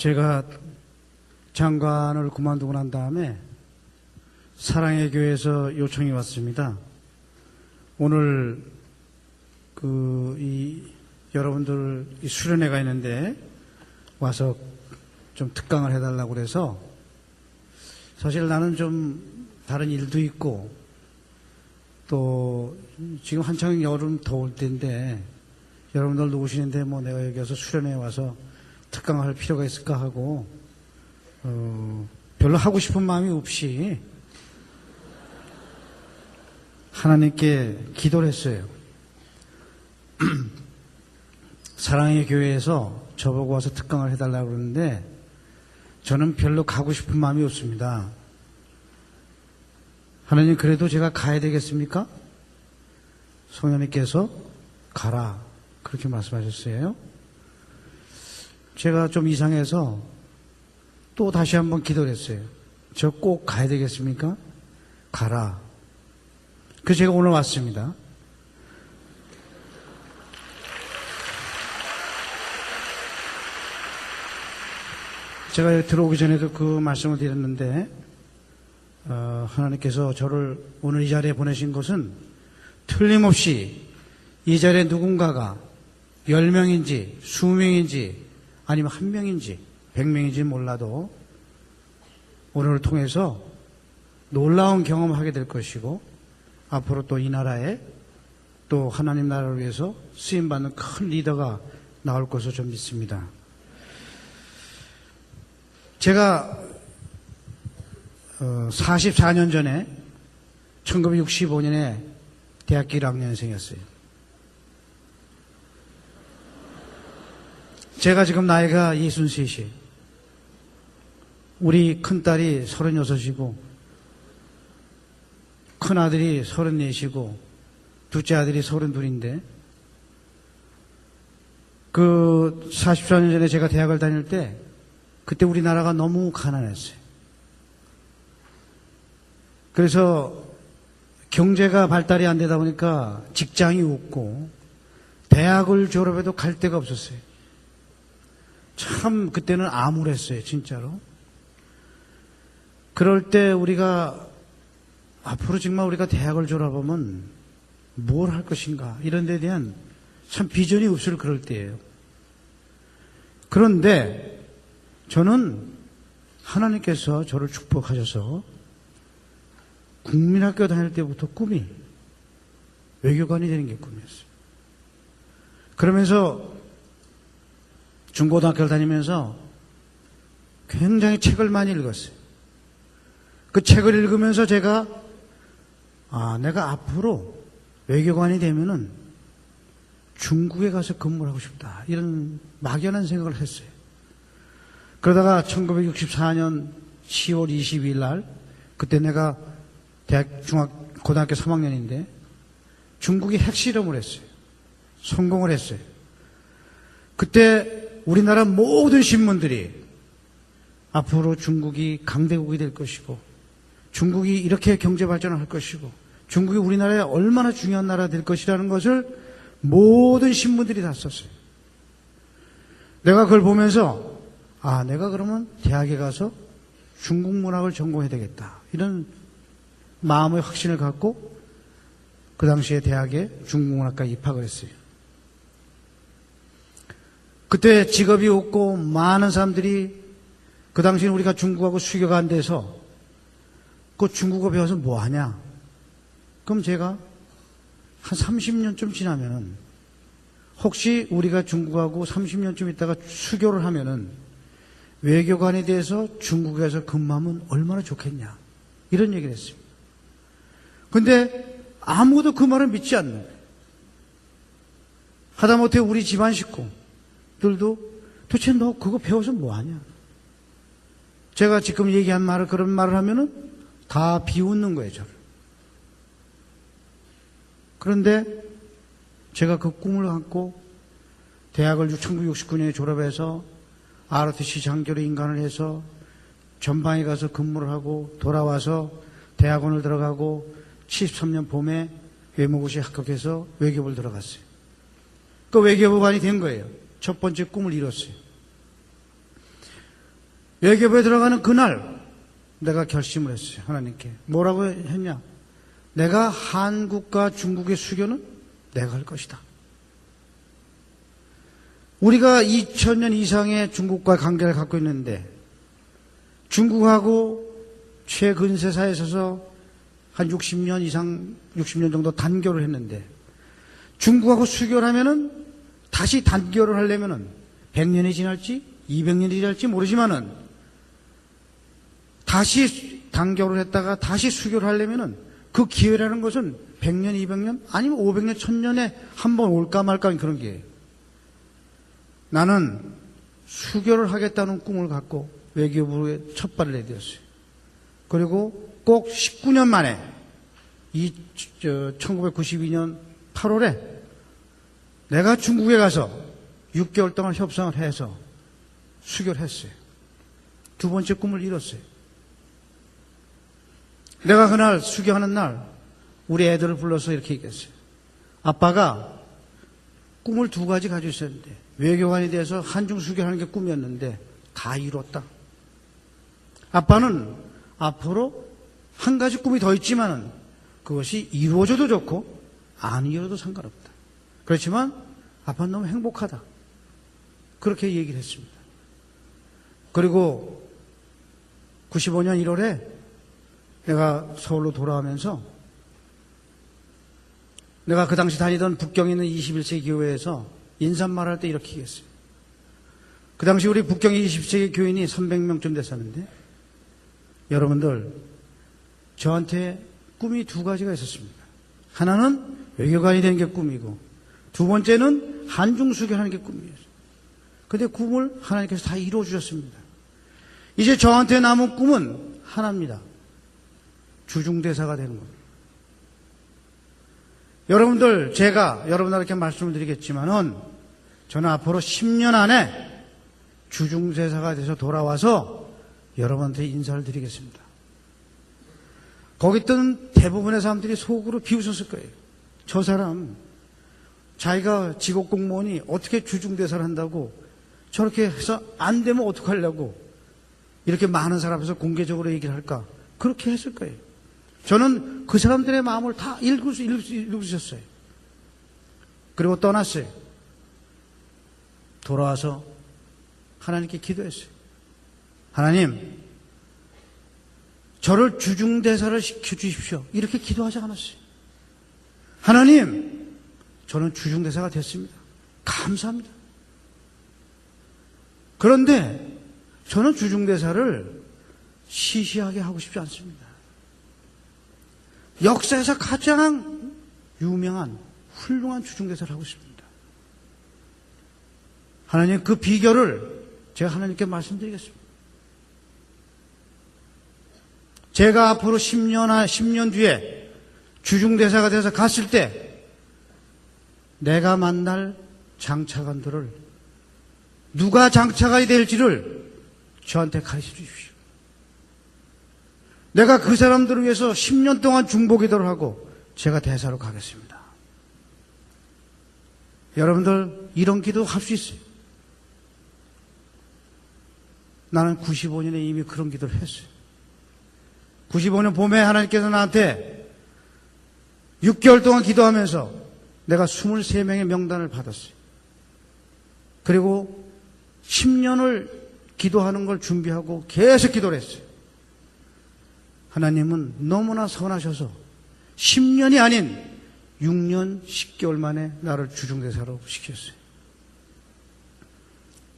제가 장관을 그만두고 난 다음에 사랑의 교회에서 요청이 왔습니다. 오늘 여러분들 수련회가 있는데 와서 좀 특강을 해달라고 그래서, 사실 나는 좀 다른 일도 있고 또 지금 한창 여름 더울 때인데 여러분들 누구시는데 뭐 내가 여기 와서 수련회에 와서 특강할 필요가 있을까 하고 별로 하고 싶은 마음이 없이 하나님께 기도를 했어요. 사랑의 교회에서 저보고 와서 특강을 해달라고 그러는데 저는 별로 가고 싶은 마음이 없습니다. 하나님, 그래도 제가 가야 되겠습니까? 성령님께서 가라, 그렇게 말씀하셨어요. 제가 좀 이상해서 또 다시 한번 기도를 했어요. 저 꼭 가야 되겠습니까? 가라. 그래서 제가 오늘 왔습니다. 제가 들어오기 전에도 그 말씀을 드렸는데 하나님께서 저를 오늘 이 자리에 보내신 것은 틀림없이 이 자리에 누군가가 10명인지 20명인지 아니면 1명인지 100명인지 몰라도 오늘을 통해서 놀라운 경험을 하게 될 것이고, 앞으로 또 이 나라에 또 하나님 나라를 위해서 쓰임받는 큰 리더가 나올 것으로 좀 믿습니다. 제가 44년 전에 1965년에 대학교 1학년생이었어요. 제가 지금 나이가 63이에요. 우리 큰딸이 36이고 큰아들이 34이고 둘째 아들이 32인데 그 44년 전에 제가 대학을 다닐 때 그때 우리나라가 너무 가난했어요. 그래서 경제가 발달이 안 되다 보니까 직장이 없고 대학을 졸업해도 갈 데가 없었어요. 참 그때는 암울했어요, 진짜로. 그럴 때 우리가 앞으로 정말 우리가 대학을 졸업하면 뭘 할 것인가 이런 데에 대한 참 비전이 없을 그럴 때예요. 그런데 저는 하나님께서 저를 축복하셔서 국민학교 다닐 때부터 꿈이 외교관이 되는 게 꿈이었어요. 그러면서 중고등학교를 다니면서 굉장히 책을 많이 읽었어요. 그 책을 읽으면서 제가 내가 앞으로 외교관이 되면은 중국에 가서 근무를 하고 싶다, 이런 막연한 생각을 했어요. 그러다가 1964년 10월 22일 날, 그때 내가 고등학교 3학년인데 중국이 핵실험을 했어요. 성공을 했어요. 그때 우리나라 모든 신문들이 앞으로 중국이 강대국이 될 것이고 중국이 이렇게 경제 발전을 할 것이고 중국이 우리나라에 얼마나 중요한 나라가 될 것이라는 것을 모든 신문들이 다 썼어요. 내가 그걸 보면서 내가 그러면 대학에 가서 중국 문학을 전공해야 되겠다, 이런 마음의 확신을 갖고 그 당시에 대학에 중국문학과에 입학을 했어요. 그때 직업이 없고 많은 사람들이 그 당시에 우리가 중국하고 수교가 안 돼서 그 중국어 배워서 뭐 하냐? 그럼 제가 한 30년쯤 지나면은 혹시 우리가 중국하고 30년쯤 있다가 수교를 하면은 외교관에 대해서 중국에서 근무하면 얼마나 좋겠냐, 이런 얘기를 했어요. 근데 아무도 그 말을 믿지 않는 거예요. 하다못해 우리 집안 식구들도 도대체 너 그거 배워서 뭐 하냐? 제가 지금 얘기한 말을, 그런 말을 하면은 다 비웃는 거예요, 저를. 그런데 제가 그 꿈을 갖고 대학을 1969년에 졸업해서 ROTC 장교로 인간을 해서 전방에 가서 근무를 하고 돌아와서 대학원을 들어가고 73년 봄에 외무고시에 합격해서 외교부를 들어갔어요. 그 외교부관이 된 거예요. 첫 번째 꿈을 이뤘어요. 외교부에 들어가는 그날 내가 결심을 했어요. 하나님께. 뭐라고 했냐? 내가 한국과 중국의 수교는 내가 할 것이다. 우리가 2000년 이상의 중국과 관계를 갖고 있는데 중국하고 최근세사에 있어서 한 60년 이상, 60년 정도 단교를 했는데 중국하고 수교를 하면은 다시 단교를 하려면은 100년이 지날지 200년이 지날지 모르지만은 다시 단교를 했다가 다시 수교를 하려면은 그 기회라는 것은 100년, 200년 아니면 500년, 1000년에 한 번 올까 말까 그런 기회예요. 나는 수교를 하겠다는 꿈을 갖고 외교부에 첫 발을 내디었어요. 그리고 꼭 19년 만에 1992년 8월에 내가 중국에 가서 6개월 동안 협상을 해서 수교를 했어요. 두 번째 꿈을 이뤘어요. 내가 그날 수교하는 날 우리 애들을 불러서 이렇게 얘기했어요. 아빠가 꿈을 두 가지 가지고 있었는데 외교관이 돼서 한중 수교하는 게 꿈이었는데 다 이뤘다. 아빠는 앞으로 한 가지 꿈이 더 있지만은 그것이 이루어져도 좋고 안 이루어도 상관없다. 그렇지만 아빠는 너무 행복하다. 그렇게 얘기를 했습니다. 그리고 95년 1월에 내가 서울로 돌아오면서 내가 그 당시 다니던 북경에 있는 21세기 교회에서 인사말할 때 이렇게 얘기했어요. 그 당시 우리 북경의 20세기 교인이 300명쯤 됐었는데 여러분들 저한테 꿈이 두 가지가 있었습니다. 하나는 외교관이 되는 게 꿈이고 두 번째는 한중 수교하는 게 꿈이었어요. 그런데 꿈을 하나님께서 다 이루어 주셨습니다. 이제 저한테 남은 꿈은 하나입니다. 주중대사가 되는 겁니다. 여러분들 제가 여러분들께 말씀을 드리겠지만은 저는 앞으로 10년 안에 주중대사가 돼서 돌아와서 여러분한테 인사를 드리겠습니다. 거기 있던 대부분의 사람들이 속으로 비웃었을 거예요. 저 사람 자기가 직업 공무원이 어떻게 주중대사를 한다고 저렇게 해서 안 되면 어떡하려고 이렇게 많은 사람 앞에서 공개적으로 얘기를 할까 그렇게 했을 거예요. 저는 그 사람들의 마음을 다 읽으셨어요. 그리고 떠났어요. 돌아와서 하나님께 기도했어요. 하나님, 저를 주중대사를 시켜주십시오. 이렇게 기도하지 않았어요. 하나님, 저는 주중대사가 됐습니다. 감사합니다. 그런데 저는 주중대사를 시시하게 하고 싶지 않습니다. 역사에서 가장 유명한 훌륭한 주중대사를 하고 싶습니다. 하나님, 그 비결을 제가 하나님께 말씀드리겠습니다. 제가 앞으로 10년 뒤에 주중대사가 돼서 갔을 때 내가 만날 장차관들을 누가 장차관이 될지를 저한테 가르쳐 주십시오. 내가 그 사람들을 위해서 10년 동안 중보기도를 하고 제가 대사로 가겠습니다. 여러분들 이런 기도 할 수 있어요. 나는 95년에 이미 그런 기도를 했어요. 95년 봄에 하나님께서 나한테 6개월 동안 기도하면서 내가 23명의 명단을 받았어요. 그리고 10년을 기도하는 걸 준비하고 계속 기도를 했어요. 하나님은 너무나 선하셔서 10년이 아닌 6년 10개월 만에 나를 주중대사로 시켰어요.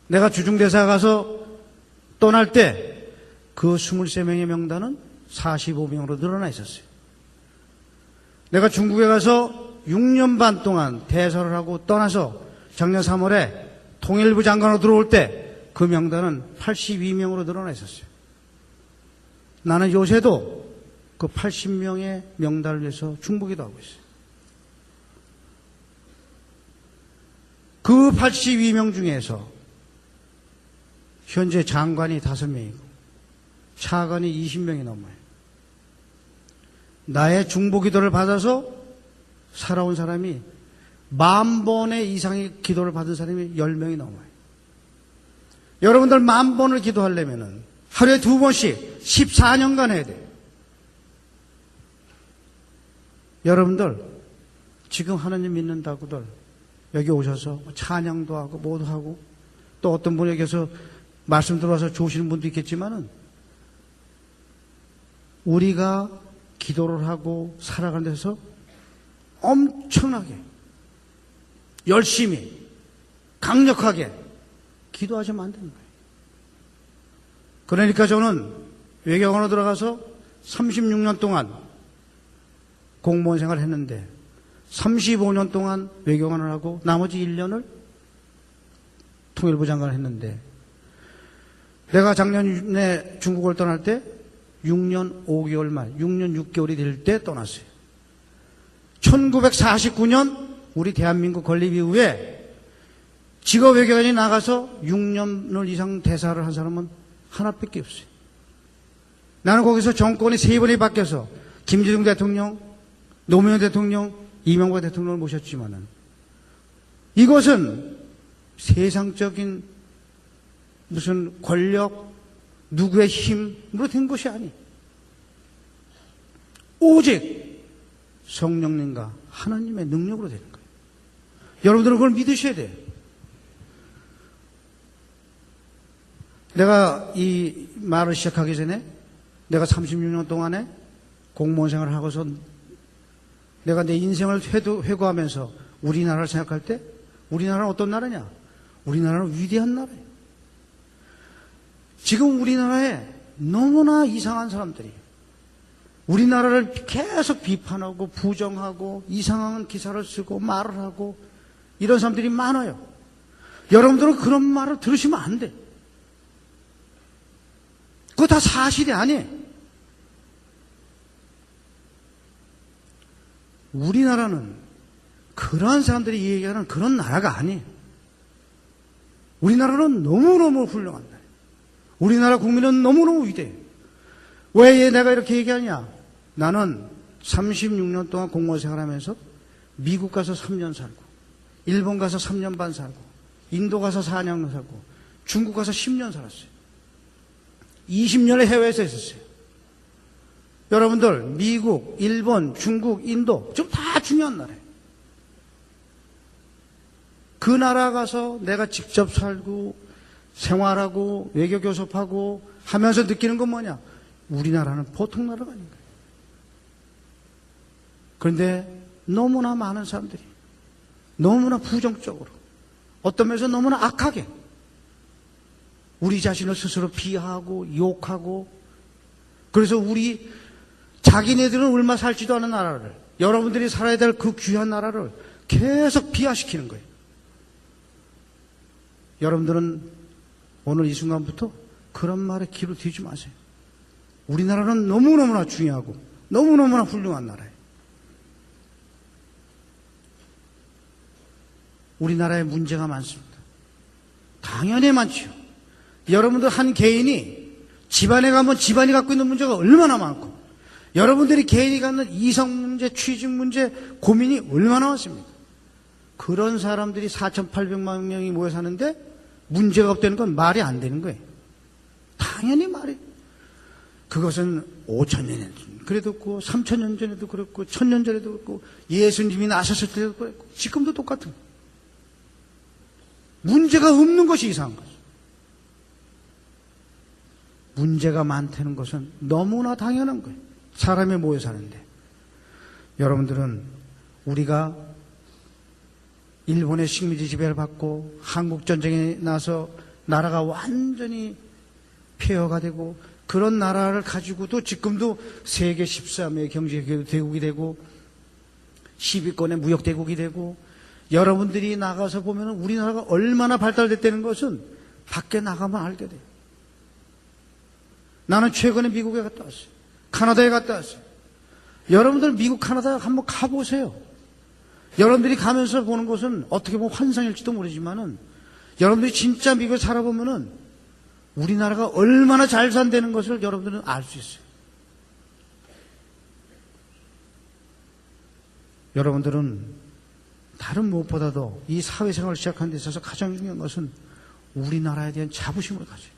내가 주중대사 가서 떠날 때 그 23명의 명단은 45명으로 늘어나 있었어요. 내가 중국에 가서 6년 반 동안 대사를 하고 떠나서 작년 3월에 통일부 장관으로 들어올 때 그 명단은 82명으로 늘어나 있었어요. 나는 요새도 그 80명의 명단을 위해서 중보기도 하고 있어요. 그 82명 중에서 현재 장관이 5명이고 차관이 20명이 넘어요. 나의 중보기도를 받아서 살아온 사람이 10,000번의 이상의 기도를 받은 사람이 10명이 넘어요. 여러분들 10,000번을 기도하려면은 하루에 2번씩 14년간 해야 돼요. 여러분들 지금 하나님 믿는다고들 여기 오셔서 찬양도 하고 뭐도 하고 또 어떤 분이 여기서 말씀 들어와서 좋으시는 분도 있겠지만은 우리가 기도를 하고 살아가는 데서 엄청나게 열심히 강력하게 기도하시면 안 되는 거예요. 그러니까 저는 외교관으로 들어가서 36년 동안 공무원 생활을 했는데 35년 동안 외교관을 하고 나머지 1년을 통일부 장관을 했는데 내가 작년에 중국을 떠날 때 6년 5개월 말, 6년 6개월이 될 때 떠났어요. 1949년 우리 대한민국 건립 이후에 직업 외교관이 나가서 6년 이상 대사를 한 사람은 하나밖에 없어요. 나는 거기서 정권이 3번이 바뀌어서 김대중 대통령, 노무현 대통령, 이명박 대통령을 모셨지만은 이것은 세상적인 무슨 권력, 누구의 힘으로 된 것이 아니. 오직 성령님과 하나님의 능력으로 되는 거예요. 여러분들은 그걸 믿으셔야 돼요. 내가 이 말을 시작하기 전에 내가 36년 동안에 공무원 생활을 하고서 내가 내 인생을 회고하면서 우리나라를 생각할 때 우리나라는 어떤 나라냐? 우리나라는 위대한 나라예요. 지금 우리나라에 너무나 이상한 사람들이 우리나라를 계속 비판하고 부정하고 이상한 기사를 쓰고 말을 하고 이런 사람들이 많아요. 여러분들은 그런 말을 들으시면 안 돼. 그거 다 사실이 아니에요. 우리나라는 그러한 사람들이 얘기하는 그런 나라가 아니에요. 우리나라는 너무너무 훌륭한 나라예요. 우리나라 국민은 너무너무 위대해요. 왜 내가 이렇게 얘기하냐? 나는 36년 동안 공무원 생활하면서 미국 가서 3년 살고 일본 가서 3년 반 살고 인도 가서 4년 살고 중국 가서 10년 살았어요. 20년을 해외에서 있었어요. 여러분들 미국, 일본, 중국, 인도 좀 다 중요한 나라예요. 그 나라 가서 내가 직접 살고 생활하고 외교 교섭하고 하면서 느끼는 건 뭐냐? 우리나라는 보통 나라가 아닌 거예요. 그런데 너무나 많은 사람들이 너무나 부정적으로 어떤 면에서 너무나 악하게 우리 자신을 스스로 비하하고 욕하고 그래서 우리 자기네들은 얼마 살지도 않은 나라를 여러분들이 살아야 될 그 귀한 나라를 계속 비하시키는 거예요. 여러분들은 오늘 이 순간부터 그런 말에 귀를 튀지 마세요. 우리나라는 너무너무나 중요하고 너무너무나 훌륭한 나라예요. 우리나라에 문제가 많습니다. 당연히 많죠. 여러분들 한 개인이 집안에 가면 집안이 갖고 있는 문제가 얼마나 많고 여러분들이 개인이 갖는 이성 문제, 취직 문제, 고민이 얼마나 많습니까? 그런 사람들이 4,800만 명이 모여 사는데 문제가 없다는 건 말이 안 되는 거예요. 당연히 말이. 그것은 5,000년 그래도 그렇고 3,000년 전에도 그렇고 1,000년 전에도 그렇고 예수님이 나셨을 때도 그렇고 지금도 똑같은 거예요. 문제가 없는 것이 이상한 거죠. 문제가 많다는 것은 너무나 당연한 거예요. 사람이 모여 사는데. 여러분들은 우리가 일본의 식민지 지배를 받고 한국전쟁에 나서 나라가 완전히 폐허가 되고 그런 나라를 가지고도 지금도 세계 13의 경제대국이 되고 10위권의 무역대국이 되고 여러분들이 나가서 보면 우리나라가 얼마나 발달됐다는 것은 밖에 나가면 알게 돼요. 나는 최근에 미국에 갔다 왔어요. 카나다에 갔다 왔어요. 여러분들 미국, 카나다 한번 가보세요. 여러분들이 가면서 보는 것은 어떻게 보면 환상일지도 모르지만은 여러분들이 진짜 미국에 살아보면은 우리나라가 얼마나 잘 산다는 것을 여러분들은 알 수 있어요. 여러분들은 다른 무엇보다도 이 사회생활을 시작하는 데 있어서 가장 중요한 것은 우리나라에 대한 자부심을 가져요.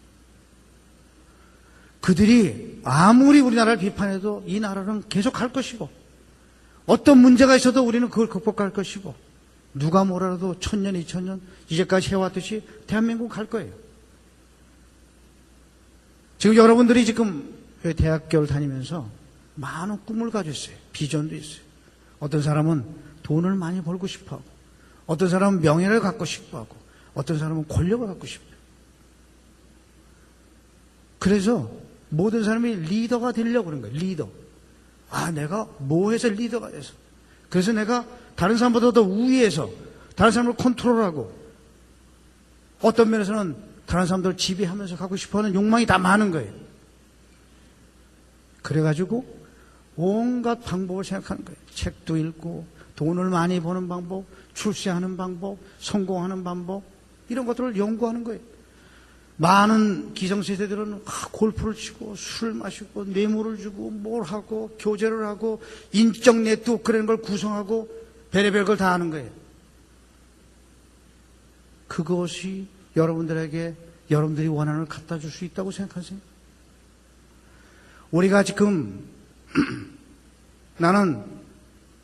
그들이 아무리 우리나라를 비판해도 이 나라는 계속 갈 것이고, 어떤 문제가 있어도 우리는 그걸 극복할 것이고, 누가 뭐라도 1000년, 2000년 이제까지 해왔듯이 대한민국 갈 거예요. 지금 여러분들이 지금 대학교를 다니면서 많은 꿈을 가지고 있어요. 비전도 있어요. 어떤 사람은 돈을 많이 벌고 싶어 하고, 어떤 사람은 명예를 갖고 싶어 하고, 어떤 사람은 권력을 갖고 싶어요. 그래서 모든 사람이 리더가 되려고 그런 거예요. 리더. 아, 내가 뭐 해서 리더가 돼서. 그래서 내가 다른 사람보다 더 우위에서 다른 사람을 컨트롤하고, 어떤 면에서는 다른 사람들을 지배하면서 가고 싶어하는 욕망이 다 많은 거예요. 그래가지고 온갖 방법을 생각하는 거예요. 책도 읽고, 돈을 많이 버는 방법, 출세하는 방법, 성공하는 방법, 이런 것들을 연구하는 거예요. 많은 기성세대들은 골프를 치고 술을 마시고 뇌물을 주고 뭘 하고 교제를 하고 인적 네트워크 그런 걸 구성하고 별의별 걸 다 하는 거예요. 그것이 여러분들에게 여러분들이 원하는 걸 갖다 줄 수 있다고 생각하세요? 우리가 지금 나는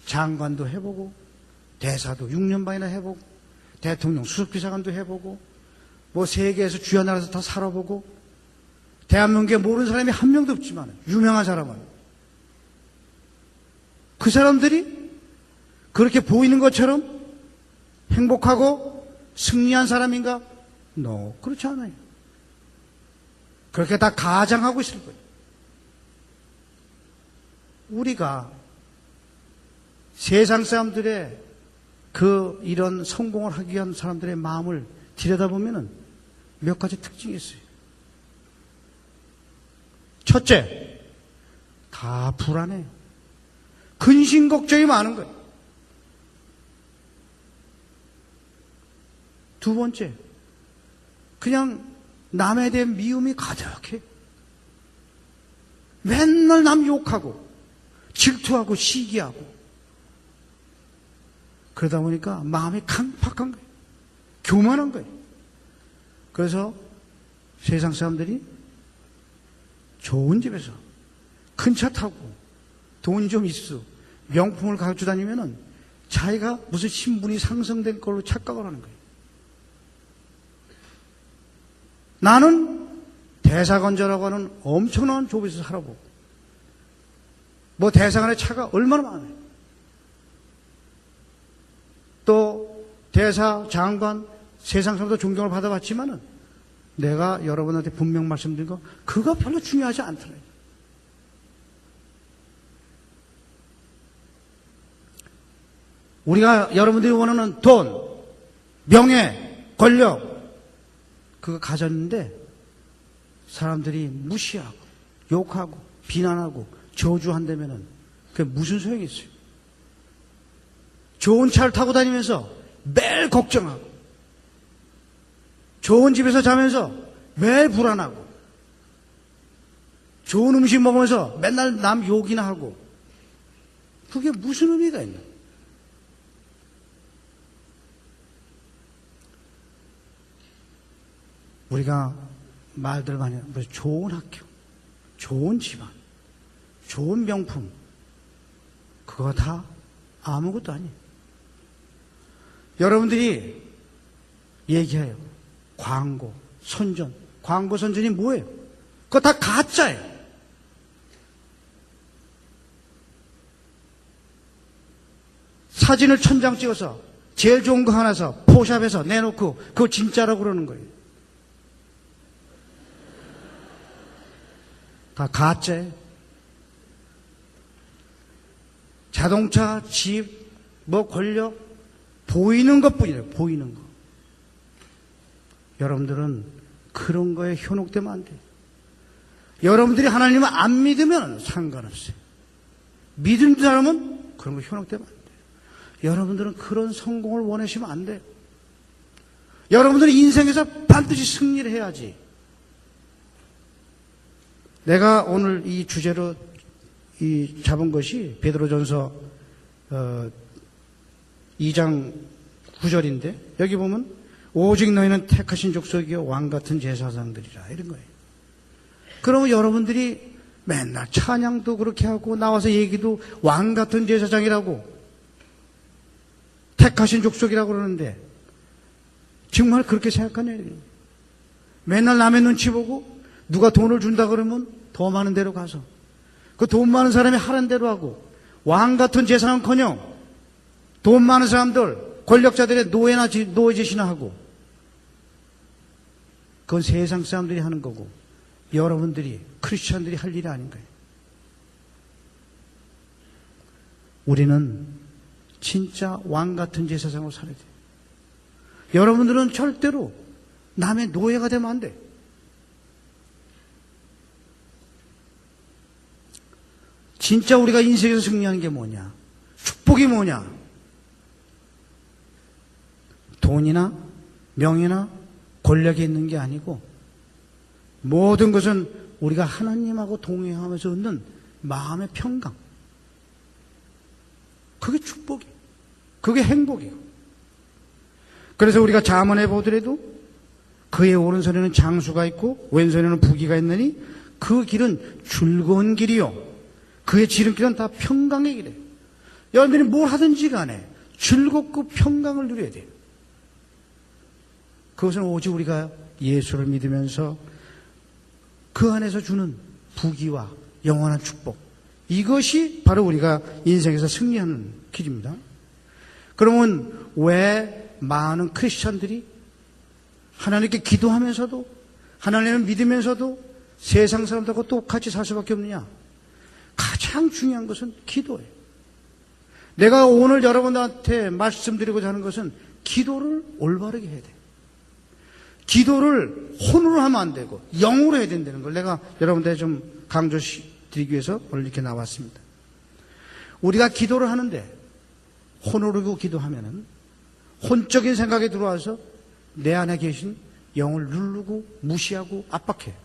장관도 해보고 대사도 6년 반이나 해보고 대통령 수석비서관도 해보고 뭐 세계에서 주요 나라에서 다 살아보고 대한민국에 모르는 사람이 한 명도 없지만 유명한 사람은 그 사람들이 그렇게 보이는 것처럼 행복하고 승리한 사람인가? No, 그렇지 않아요. 그렇게 다 가장하고 있을 거예요. 우리가 세상 사람들의 이런 성공을 하기 위한 사람들의 마음을 들여다보면은 몇 가지 특징이 있어요. 첫째, 다 불안해요. 근심 걱정이 많은 거예요. 두 번째, 그냥 남에 대한 미움이 가득해. 맨날 남 욕하고 질투하고 시기하고 그러다 보니까 마음이 강팍한 거예요. 교만한 거예요. 그래서 세상 사람들이 좋은 집에서 큰 차 타고 돈 좀 있어 명품을 가지고 다니면은 자기가 무슨 신분이 상승된 걸로 착각을 하는 거예요. 나는 대사관저라고 하는 엄청난 조업에서 살아보고 뭐 대사관의 차가 얼마나 많아요. 또 대사, 장관, 세상 사람도 존경을 받아봤지만은 내가 여러분한테 분명 말씀드린 거 그거 별로 중요하지 않더래요. 우리가 여러분들이 원하는 돈, 명예, 권력 그거 가졌는데 사람들이 무시하고 욕하고 비난하고 저주한다면은 그게 무슨 소용이 있어요? 좋은 차를 타고 다니면서 매일 걱정하고 좋은 집에서 자면서 매일 불안하고 좋은 음식 먹으면서 맨날 남 욕이나 하고 그게 무슨 의미가 있나? 우리가 말들 많이 하는 좋은 학교, 좋은 집안, 좋은 명품 그거 다 아무것도 아니에요. 여러분들이 얘기해요. 광고, 선전. 광고, 선전이 뭐예요? 그거 다 가짜예요. 사진을 1000장 찍어서 제일 좋은 거 하나 서 포샵에서 내놓고 그거 진짜라고 그러는 거예요. 다 가짜예요. 자동차, 집, 뭐 권력 보이는 것뿐이에요. 보이는 거. 여러분들은 그런 거에 현혹되면 안 돼요. 여러분들이 하나님을 안 믿으면 상관없어요. 믿는 사람은 그런 거 현혹되면 안 돼요. 여러분들은 그런 성공을 원하시면 안 돼요. 여러분들은 인생에서 반드시 승리를 해야지. 내가 오늘 이 주제로 잡은 것이 베드로전서 2장 9절인데 여기 보면 오직 너희는 택하신 족속이요 왕같은 제사장들이라 이런 거예요. 그러면 여러분들이 맨날 찬양도 그렇게 하고 나와서 얘기도 왕 같은 제사장이라고 택하신 족속이라고 그러는데 정말 그렇게 생각하냐? 맨날 남의 눈치 보고 누가 돈을 준다 그러면 더 많은 데로 가서 그 돈 많은 사람이 하는 대로 하고 왕 같은 제사는커녕 돈 많은 사람들 권력자들의 노예 짓이나 하고 그건 세상 사람들이 하는 거고 여러분들이 크리스천들이 할 일이 아닌 거예요. 우리는 진짜 왕 같은 제사장으로 살아야 돼요. 여러분들은 절대로 남의 노예가 되면 안 돼. 진짜 우리가 인생에서 승리하는 게 뭐냐? 축복이 뭐냐? 돈이나 명예나 권력이 있는 게 아니고 모든 것은 우리가 하나님하고 동행하면서 얻는 마음의 평강. 그게 축복이에요. 그게 행복이에요. 그래서 우리가 잠언해 보더라도 그의 오른손에는 장수가 있고 왼손에는 부귀가 있느니 그 길은 즐거운 길이요 그의 지름길은 다 평강의 길이에요. 여러분들이 뭘 하든지 간에 즐겁고 평강을 누려야 돼요. 그것은 오직 우리가 예수를 믿으면서 그 안에서 주는 부귀와 영원한 축복, 이것이 바로 우리가 인생에서 승리하는 길입니다. 그러면 왜 많은 크리스천들이 하나님께 기도하면서도 하나님을 믿으면서도 세상 사람들하고 똑같이 살 수밖에 없느냐? 가장 중요한 것은 기도예요. 내가 오늘 여러분한테 말씀드리고자 하는 것은 기도를 올바르게 해야 돼요. 기도를 혼으로 하면 안 되고 영으로 해야 된다는 걸 내가 여러분들에게 좀 강조드리기 위해서 오늘 이렇게 나왔습니다. 우리가 기도를 하는데 혼으로 기도하면은 혼적인 생각이 들어와서 내 안에 계신 영을 누르고 무시하고 압박해요.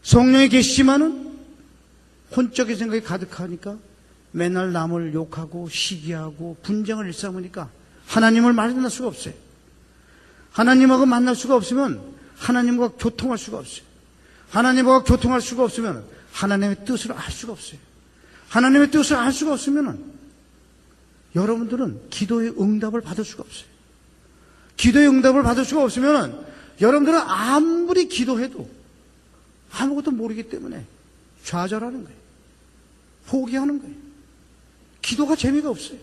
성령이 계시지만은 혼적인 생각이 가득하니까 맨날 남을 욕하고 시기하고 분쟁을 일삼으니까 하나님을 만날 수가 없어요. 하나님하고 만날 수가 없으면 하나님과 교통할 수가 없어요. 하나님과 교통할 수가 없으면 하나님의 뜻을 알 수가 없어요. 하나님의 뜻을 알 수가 없으면 여러분들은 기도의 응답을 받을 수가 없어요. 기도의 응답을 받을 수가 없으면 여러분들은 아무리 기도해도 아무것도 모르기 때문에 좌절하는 거예요. 포기하는 거예요. 기도가 재미가 없어요.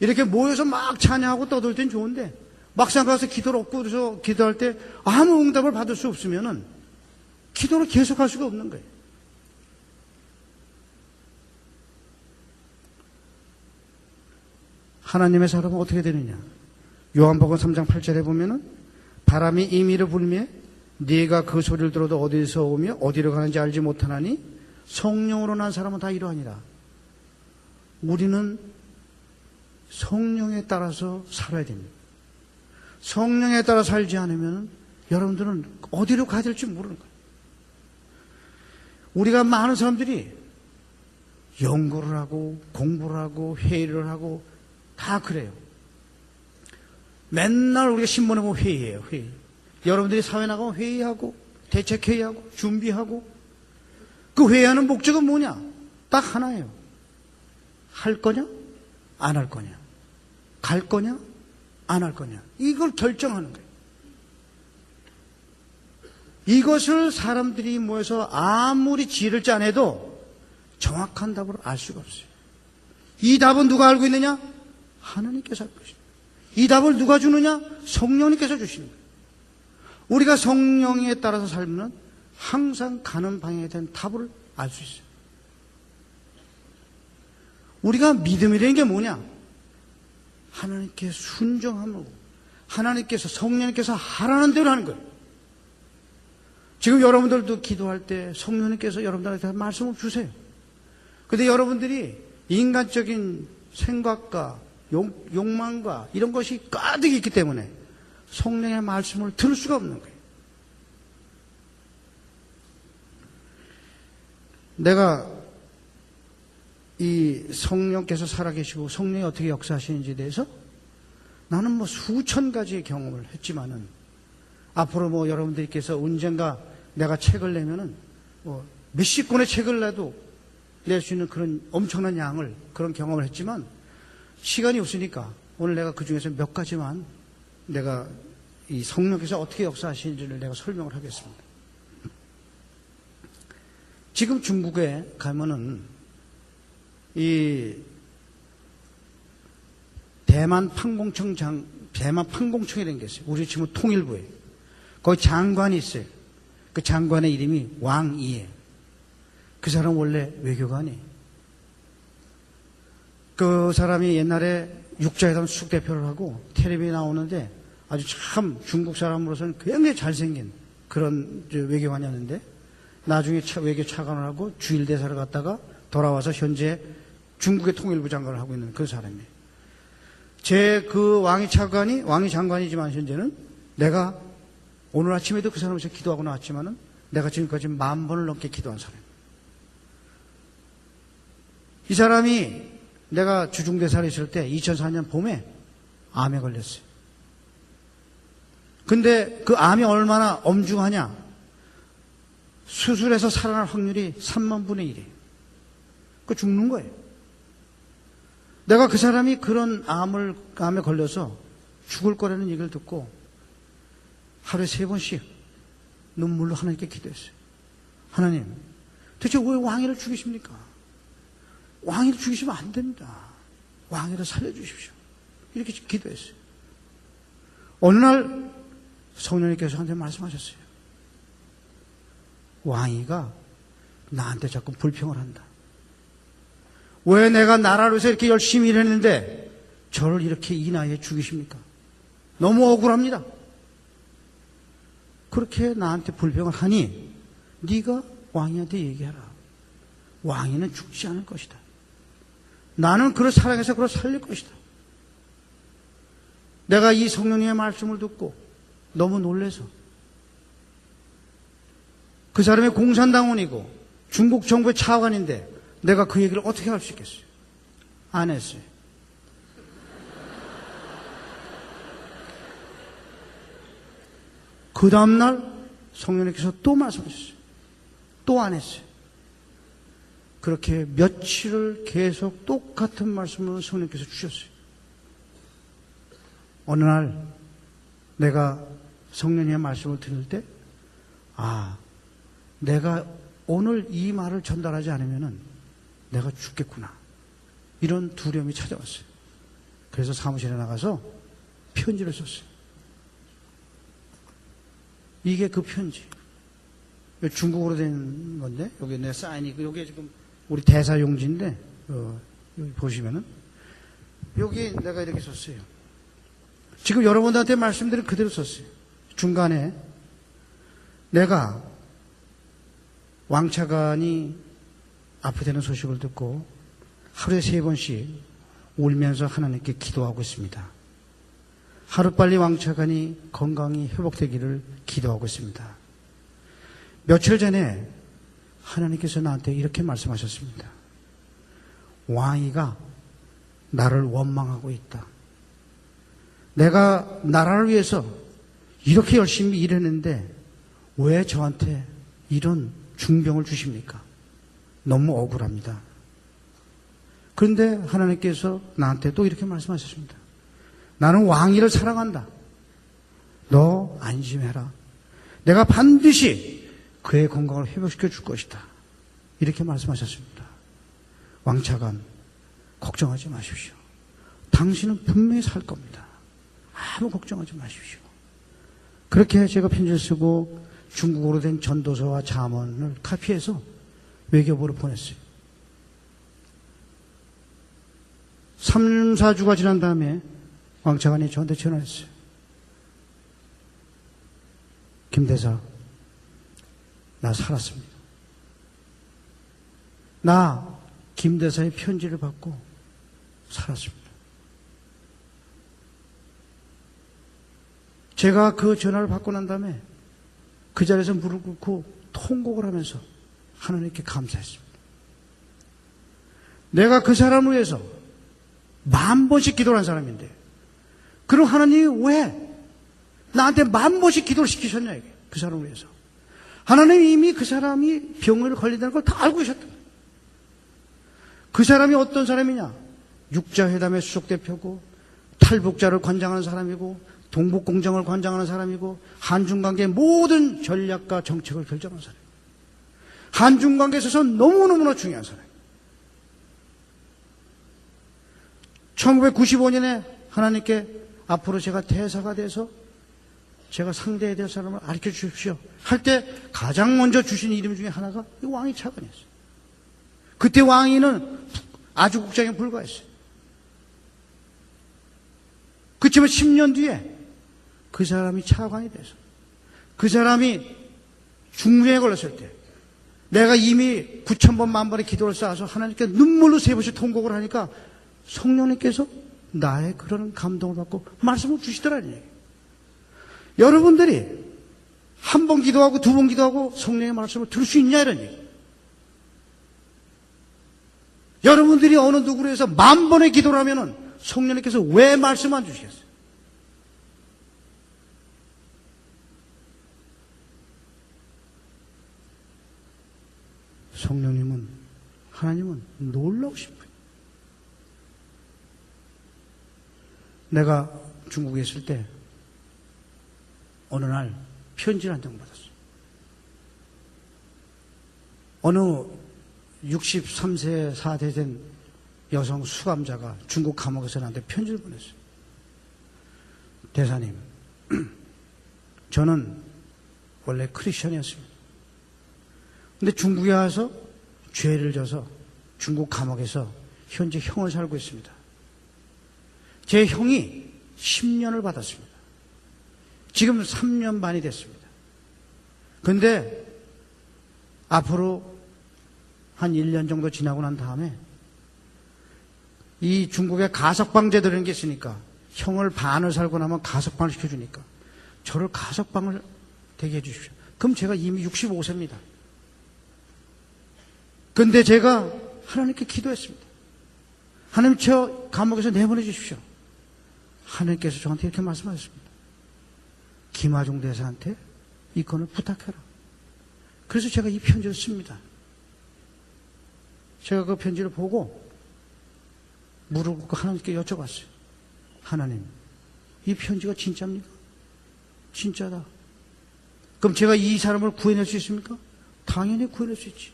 이렇게 모여서 막 찬양하고 떠들 땐 좋은데 막상 가서 기도를 얻고 그래서 기도할 때 아무 응답을 받을 수 없으면은 기도를 계속할 수가 없는 거예요. 하나님의 사람은 어떻게 되느냐? 요한복음 3장 8절에 보면은 바람이 임의로 불며 네가 그 소리를 들어도 어디서 오며 어디로 가는지 알지 못하나니 성령으로 난 사람은 다 이러하니라. 우리는 성령에 따라서 살아야 됩니다. 성령에 따라 살지 않으면 여러분들은 어디로 가야 될지 모르는 거예요. 우리가 많은 사람들이 연구를 하고 공부를 하고 회의를 하고 다 그래요. 맨날 우리가 신문에 보면 회의해요. 회의. 여러분들이 사회 나가면 회의하고 대책회의하고 준비하고 그 회의하는 목적은 뭐냐? 딱 하나예요. 할 거냐? 안 할 거냐? 갈 거냐? 안 할 거냐? 이걸 결정하는 거예요. 이것을 사람들이 모여서 아무리 지혜를 짜내도 정확한 답을 알 수가 없어요. 이 답은 누가 알고 있느냐? 하나님께서 할 것입니다. 이 답을 누가 주느냐? 성령님께서 주시는 거예요. 우리가 성령에 따라서 살면 항상 가는 방향에 대한 답을 알 수 있어요. 우리가 믿음이라는 게 뭐냐? 하나님께 순종하고 하나님께서 성령님께서 하라는 대로 하는 거예요. 지금 여러분들도 기도할 때 성령님께서 여러분들한테 말씀을 주세요. 그런데 여러분들이 인간적인 생각과 욕망과 이런 것이 가득 있기 때문에 성령의 말씀을 들을 수가 없는 거예요. 내가 이 성령께서 살아계시고 성령이 어떻게 역사하시는지에 대해서 나는 수천 가지의 경험을 했지만은 앞으로 뭐 여러분들께서 언젠가 내가 책을 내면은 뭐 몇십 권의 책을 내도 낼 수 있는 그런 엄청난 양을 그런 경험을 했지만 시간이 없으니까 오늘 내가 그 중에서 몇 가지만 내가 이 성령께서 어떻게 역사하시는지를 내가 설명을 하겠습니다. 지금 중국에 가면은 이 대만 판공청이라는 게 있어요. 우리 지금 통일부에. 거기 장관이 있어요. 그 장관의 이름이 왕이에요. 그 사람 원래 외교관이. 그 사람이 옛날에 육자회담 수석대표를 하고 텔레비에 나오는데 아주 참 중국 사람으로서는 굉장히 잘생긴 그런 외교관이었는데 나중에 외교 차관을 하고 주일대사를 갔다가 돌아와서 현재 중국의 통일부 장관을 하고 있는 그 사람이에요. 제 그 왕이 장관이지만 현재는 내가 오늘 아침에도 그 사람에서 기도하고 나왔지만은 내가 지금까지 10,000번을 넘게 기도한 사람이에요. 이 사람이 내가 주중대사를 있을 때 2004년 봄에 암에 걸렸어요. 근데 그 암이 얼마나 엄중하냐? 수술해서 살아날 확률이 30,000분의 1이에요. 그 죽는 거예요. 내가 그 사람이 그런 암에 걸려서 죽을 거라는 얘기를 듣고 하루에 3번씩 눈물로 하나님께 기도했어요. 하나님, 도대체 왜 왕위를 죽이십니까? 왕위를 죽이시면 안 됩니다. 왕위를 살려주십시오. 이렇게 기도했어요. 어느 날 성령님께서 저한테 말씀하셨어요. 왕위가 나한테 자꾸 불평을 한다. 왜 내가 나라를 위해서 이렇게 열심히 일했는데 저를 이렇게 이 나이에 죽이십니까? 너무 억울합니다. 그렇게 나한테 불평을 하니 네가 왕이한테 얘기해라. 왕위는 죽지 않을 것이다. 나는 그를 사랑해서 그를 살릴 것이다. 내가 이 성령님의 말씀을 듣고 너무 놀라서 그 사람이 공산당원이고 중국 정부의 차관인데 내가 그 얘기를 어떻게 할 수 있겠어요? 안 했어요. 그 다음날 성령님께서 또 말씀하셨어요. 또 안 했어요. 그렇게 며칠을 계속 똑같은 말씀을 성령님께서 주셨어요. 어느 날 내가 성령님의 말씀을 들을 때 내가 오늘 이 말을 전달하지 않으면은 내가 죽겠구나. 이런 두려움이 찾아왔어요. 그래서 사무실에 나가서 편지를 썼어요. 이게 그 편지. 중국어로 된 건데, 여기 내 사인이, 여기 지금 우리 대사용지인데, 여기 보시면은, 여기 내가 이렇게 썼어요. 지금 여러분들한테 말씀드린 그대로 썼어요. 중간에 내가 왕차관이 아프다는 소식을 듣고 하루에 3번씩 울면서 하나님께 기도하고 있습니다. 하루빨리 왕차관이 건강이 회복되기를 기도하고 있습니다. 며칠 전에 하나님께서 나한테 이렇게 말씀하셨습니다. 왕위가 나를 원망하고 있다. 내가 나라를 위해서 이렇게 열심히 일했는데 왜 저한테 이런 중병을 주십니까? 너무 억울합니다. 그런데 하나님께서 나한테 또 이렇게 말씀하셨습니다. 나는 왕위를 사랑한다. 너 안심해라. 내가 반드시 그의 건강을 회복시켜 줄 것이다. 이렇게 말씀하셨습니다. 왕차관, 걱정하지 마십시오. 당신은 분명히 살 겁니다. 아무 걱정하지 마십시오. 그렇게 제가 편지를 쓰고 중국어로 된 전도서와 잠언을 카피해서 외교부로 보냈어요. 3, 4주가 지난 다음에 왕차관이 저한테 전화했어요. 김 대사, 나 살았습니다. 나 김 대사의 편지를 받고 살았습니다. 제가 그 전화를 받고 난 다음에 그 자리에서 무릎 꿇고 통곡을 하면서 하나님께 감사했습니다. 내가 그 사람을 위해서 10,000번씩 기도를 한 사람인데 그럼 하나님이 왜 나한테 10,000번씩 기도를 시키셨냐, 이게. 그 사람을 위해서. 하나님이 이미 그 사람이 병을 걸린다는 걸 다 알고 계셨다. 그 사람이 어떤 사람이냐? 육자회담의 수석대표고, 탈북자를 관장하는 사람이고, 동북공정을 관장하는 사람이고, 한중관계의 모든 전략과 정책을 결정하는 사람. 한중관계에 있어서 너무너무나 중요한 사람. 1995년에 하나님께 앞으로 제가 대사가 돼서 제가 상대해야 될 사람을 가르쳐 주십시오 할 때 가장 먼저 주신 이름 중에 하나가 이 왕이 차관이었어요. 그때 왕위는 아주 국장에 불과했어요. 그렇지만 10년 뒤에 그 사람이 차관이 돼서 그 사람이 중풍에 걸렸을 때 내가 이미 9,000번 10,000번의 기도를 쌓아서 하나님께 눈물로 3번씩 통곡을 하니까 성령님께서 나의 그런 감동을 받고 말씀을 주시더라는 얘기예요. 여러분들이 한 번 기도하고 2번 기도하고 성령의 말씀을 들을 수 있냐 이런 얘기예요. 여러분들이 어느 누구로 해서 10,000번의 기도를 하면은 성령님께서 왜 말씀 안 주시겠어요? 성령님은, 하나님은 놀라우신 분이에요. 내가 중국에 있을 때 어느 날 편지를 한 장 받았어요. 어느 63세 4대 된 여성 수감자가 중국 감옥에서 나한테 편지를 보냈어요. 대사님, 저는 원래 크리스천이었습니다. 근데 중국에 와서 죄를 져서 중국 감옥에서 현재 형을 살고 있습니다. 제 형이 10년을 받았습니다. 지금 3년 반이 됐습니다. 근데 앞으로 한 1년 정도 지나고 난 다음에 이 중국에 가석방제도라는 게 있으니까 형을 반을 살고 나면 가석방을 시켜주니까 저를 가석방을 되게 해주십시오. 그럼 제가 이미 65세입니다. 근데 제가 하나님께 기도했습니다. 하나님, 저 감옥에서 내보내 주십시오. 하나님께서 저한테 이렇게 말씀하셨습니다. 김하중 대사한테 이 건을 부탁해라. 그래서 제가 이 편지를 씁니다. 제가 그 편지를 보고 무릎 꿇고 하나님께 여쭤봤어요. 하나님, 이 편지가 진짜입니까? 진짜다. 그럼 제가 이 사람을 구해낼 수 있습니까? 당연히 구해낼 수 있지.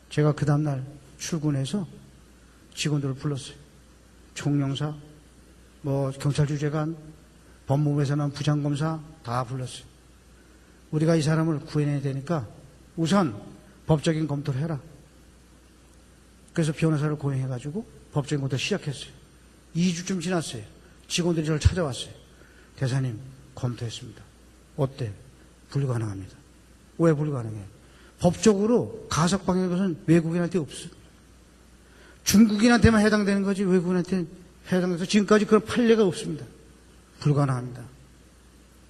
제가 그 다음날 출근해서 직원들을 불렀어요. 총영사, 경찰 주재관, 법무부에서 난 부장검사 다 불렀어요. 우리가 이 사람을 구해내야 되니까 우선 법적인 검토를 해라. 그래서 변호사를 고용해가지고 법적인 검토를 시작했어요. 2주쯤 지났어요. 직원들이 저를 찾아왔어요. 대사님, 검토했습니다. 어때? 불가능합니다. 왜 불가능해? 법적으로 가석방의 것은 외국인한테 없어요. 중국인한테만 해당되는 거지 외국인한테는 해당돼서 지금까지 그런 판례가 없습니다. 불가능합니다.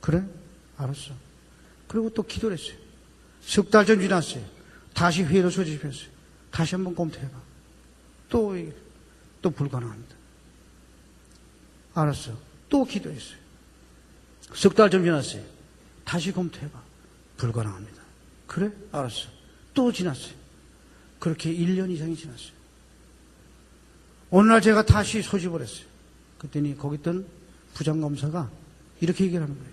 그래? 알았어. 그리고 또 기도를 했어요. 석 달 전 지났어요. 다시 회의를 소집했어요. 다시 한번 검토해봐. 또 불가능합니다. 알았어. 또 기도했어요. 석 달 전 지났어요. 다시 검토해봐. 불가능합니다. 그래? 알았어. 또 지났어요. 그렇게 1년 이상이 지났어요. 어느 날 제가 다시 소집을 했어요. 그랬더니 거기 있던 부장검사가 이렇게 얘기를 하는 거예요.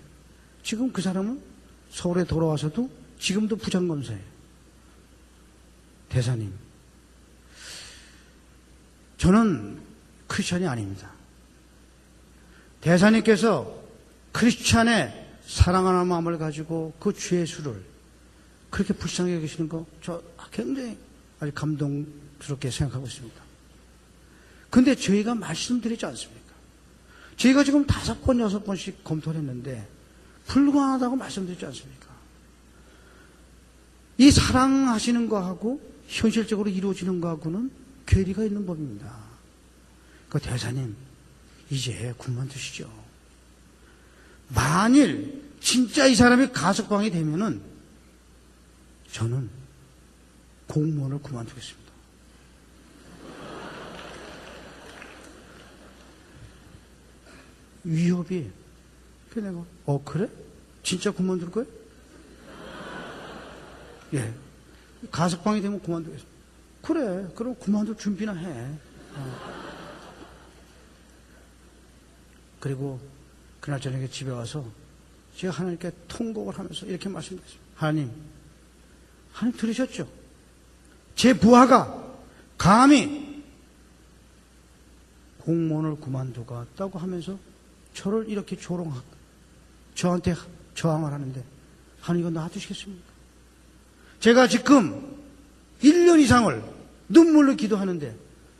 지금 그 사람은 서울에 돌아와서도 지금도 부장검사예요. 대사님, 저는 크리스찬이 아닙니다. 대사님께서 크리스찬의 사랑하는 마음을 가지고 그 죄수를 그렇게 불쌍하게 여기시는 거 저 굉장히 아주 감동스럽게 생각하고 있습니다. 근데 저희가 말씀드리지 않습니까? 저희가 지금 5번, 6번씩 검토를 했는데 불가능하다고 말씀드리지 않습니까? 이 사랑하시는 거하고 현실적으로 이루어지는 거하고는 괴리가 있는 법입니다. 그 대사님, 이제 그만두시죠. 만일 진짜 이 사람이 가석방이 되면은 저는 공무원을 그만두겠습니다. 위협이 그래 내가 그래? 진짜 그만둘 거야? 예. 가석방이 되면 그만두겠어. 그래. 그럼 그만둘 준비나 해. 그리고 그날 저녁에 집에 와서 제가 하나님께 통곡을 하면서 이렇게 말씀드렸습니다. 하나님 들으셨죠? 제 부하가 감히 공무원을 그만두겠다고 하면서 저를 이렇게 저한테 저항을 하는데 하나님 이거 놔두시겠습니까? 제가 지금 1년 이상을 눈물로 기도하는데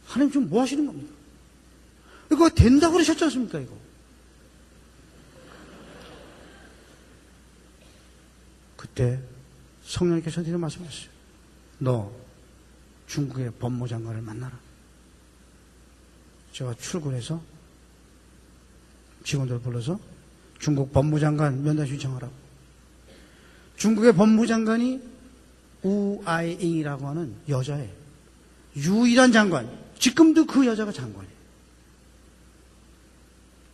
하나님 지금 뭐 하시는 겁니까? 이거 된다고 그러셨지 않습니까? 이거. 그때 성령님께서 저한테 말씀하셨어요. 너 중국의 법무장관을 만나라. 제가 출근해서 직원들 불러서 중국 법무장관 면담 신청하라고. 중국의 법무장관이 우아이잉이라고 하는 여자예요. 유일한 장관. 지금도 그 여자가 장관이에요.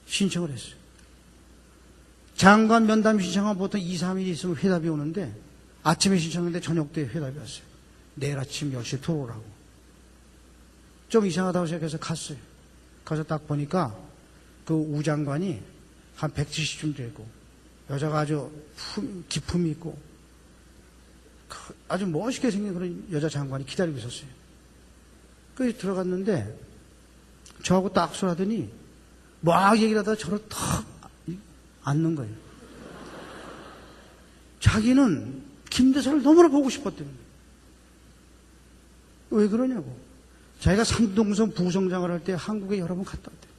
신청을 했어요. 장관 면담 신청하면 보통 2, 3일 있으면 회답이 오는데 아침에 신청했는데 저녁 때 회답이 왔어요. 내일 아침 10시에 들어오라고. 좀 이상하다고 생각해서 갔어요. 가서 딱 보니까 그 우 장관이 한 170쯤 되고 여자가 아주 기품이 있고 아주 멋있게 생긴 그런 여자 장관이 기다리고 있었어요. 그래서 들어갔는데 저하고 딱 소라더니 막 얘기를 하다가 저를 탁 앉는 거예요. 자기는 김대사를 너무나 보고 싶었대요. 왜 그러냐고. 자기가 산동성 부성장을 할 때 한국에 여러 번 갔다 왔대요.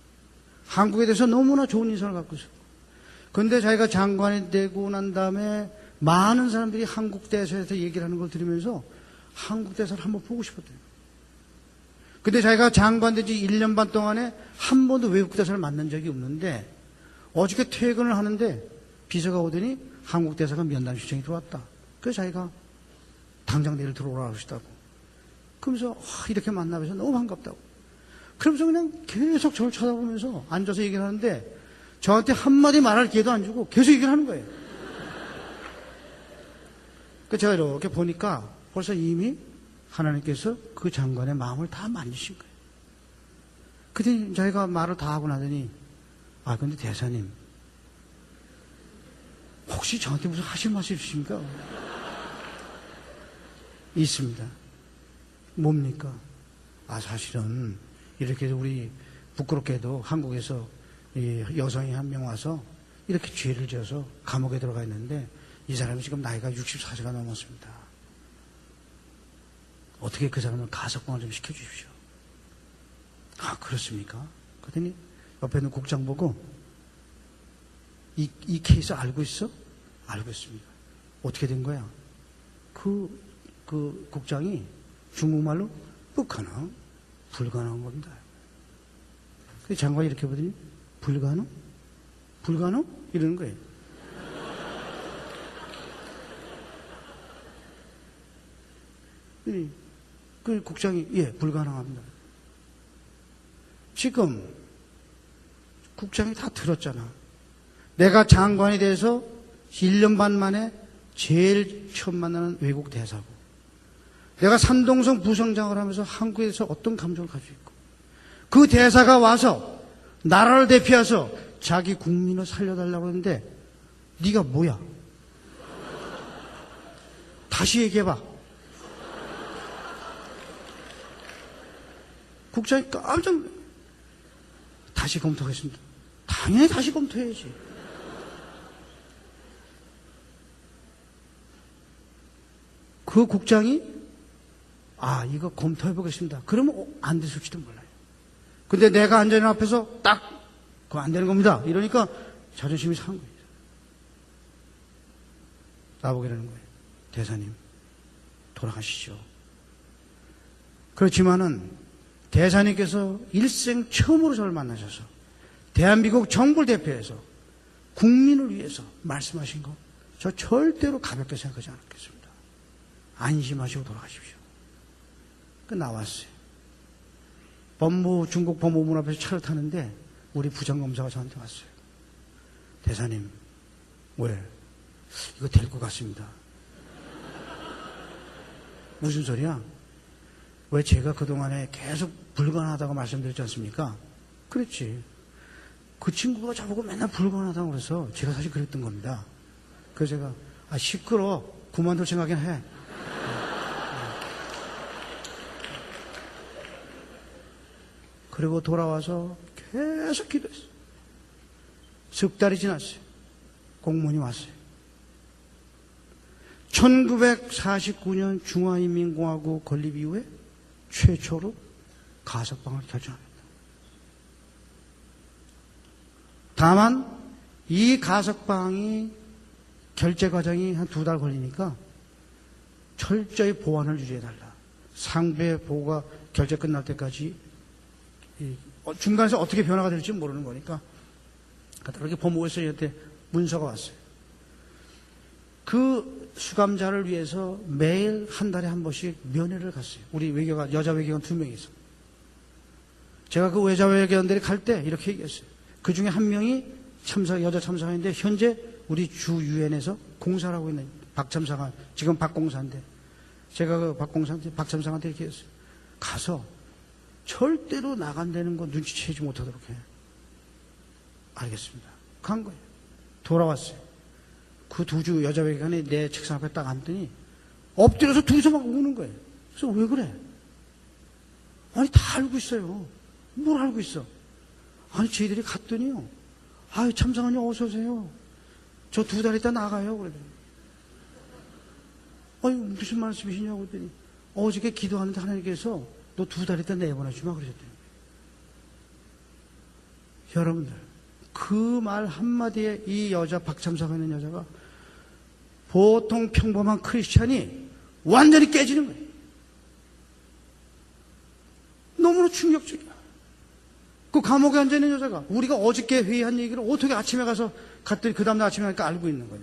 한국에 대해서 너무나 좋은 인상을 갖고 있어요. 그런데 자기가 장관이 되고 난 다음에 많은 사람들이 한국 대사에서 얘기를 하는 걸 들으면서 한국 대사를 한번 보고 싶었대요. 근데 자기가 장관 된 지 1년 반 동안에 한 번도 외국 대사를 만난 적이 없는데 어저께 퇴근을 하는데 비서가 오더니 한국 대사가 면담 신청이 들어왔다. 그래서 자기가 당장 내일 들어오라고 하시다고. 그러면서 이렇게 만나면서 너무 반갑다고. 그러면서 그냥 계속 저를 쳐다보면서 앉아서 얘기를 하는데 저한테 한마디 말할 기회도 안 주고 계속 얘기를 하는 거예요. 그 제가 이렇게 보니까 벌써 이미 하나님께서 그 장관의 마음을 다 만지신 거예요. 그때 자기가 말을 다 하고 나더니 근데 대사님 혹시 저한테 무슨 하실 말씀 있으십니까? 있습니다. 뭡니까? 사실은 이렇게 우리 부끄럽게도 한국에서 여성이 한 명 와서 이렇게 죄를 지어서 감옥에 들어가 있는데 이 사람이 지금 나이가 64세가 넘었습니다. 어떻게 그 사람을 가석방을 좀 시켜주십시오. 그렇습니까? 그랬더니 옆에 있는 국장 보고 이 케이스 알고 있어? 알고 있습니다. 어떻게 된 거야? 그 국장이 중국말로 북한은 불가능한 겁니다. 그 장관이 이렇게 보더니 불가능? 불가능? 이러는 거예요. 그 국장이 불가능합니다. 지금 국장이 다 들었잖아. 내가 장관이 돼서 1년 반 만에 제일 처음 만나는 외국 대사고 내가 산동성 부성장을 하면서 한국에서 어떤 감정을 가지고 있고 그 대사가 와서 나라를 대표해서 자기 국민을 살려달라고 하는데 네가 뭐야? 다시 얘기해봐. 국장이 깜짝 다시 검토하겠습니다. 당연히 다시 검토해야지. 그 국장이 이거 검토해보겠습니다. 그러면 안 됐을지도 몰라요. 근데 내가 앉아있는 앞에서 딱 그거 안 되는 겁니다. 이러니까 자존심이 상한 거예요. 나보게 되는 거예요. 대사님 돌아가시죠. 그렇지만은 대사님께서 일생 처음으로 저를 만나셔서 대한민국 정부를 대표해서 국민을 위해서 말씀하신 거 저 절대로 가볍게 생각하지 않겠습니다. 안심하시고 돌아가십시오. 나왔어요. 중국 법무부 앞에서 차를 타는데 우리 부장검사가 저한테 왔어요. 대사님, 왜? 이거 될 것 같습니다. 무슨 소리야? 왜 제가 그동안에 계속 불가능하다고 말씀드렸지 않습니까? 그렇지. 그 친구가 저보고 맨날 불가능하다고 그래서 제가 사실 그랬던 겁니다. 그래서 제가, 시끄러. 그만둘 생각이나 해. 그리고 돌아와서 계속 기도했어요. 석 달이 지났어요. 공무원이 왔어요. 1949년 중화인민공화국 건립 이후에 최초로 가석방을 결정합니다. 다만 이 가석방이 결제 과정이 한 2달 걸리니까 철저히 보안을 유지해달라. 상배 보호가 결제 끝날 때까지 중간에서 어떻게 변화가 될지 모르는 거니까 그렇게 법무부에서 문서가 왔어요. 그 수감자를 위해서 매일 한 달에 한 번씩 면회를 갔어요. 우리 외교관, 여자 외교관 2명이 있어. 제가 그 여자 외교관들이 갈 때 이렇게 얘기했어요. 그 중에 한 명이 여자 참사관인데 현재 우리 주 유엔에서 공사를 하고 있는 박참사관, 지금 박공사인데 제가 그 박참사관한테 이렇게 했어요. 가서 절대로 나간다는 거 눈치채지 못하도록 해. 알겠습니다. 간 거예요. 돌아왔어요. 그 두 주 여자 외교관이 내 책상 앞에 딱 앉더니 엎드려서 둘이서 막 우는 거예요. 그래서 왜 그래? 아니 다 알고 있어요. 뭘 알고 있어? 아니 저희들이 갔더니요. 아유 참사관님 어서 오세요. 저 2달 있다 나가요. 그러더니 아니 무슨 말씀이시냐고 그랬더니 어저께 기도하는데 하나님께서 너 2달 있다 내보내주마 그러셨대요. 여러분들 그 말 한마디에 이 여자 박참사관 있는 여자가 보통 평범한 크리스찬이 완전히 깨지는 거예요. 너무나 충격적이야. 그 감옥에 앉아있는 여자가 우리가 어저께 회의한 얘기를 어떻게 아침에 가서 갔더니 그 다음날 아침에 가니까 알고 있는 거냐.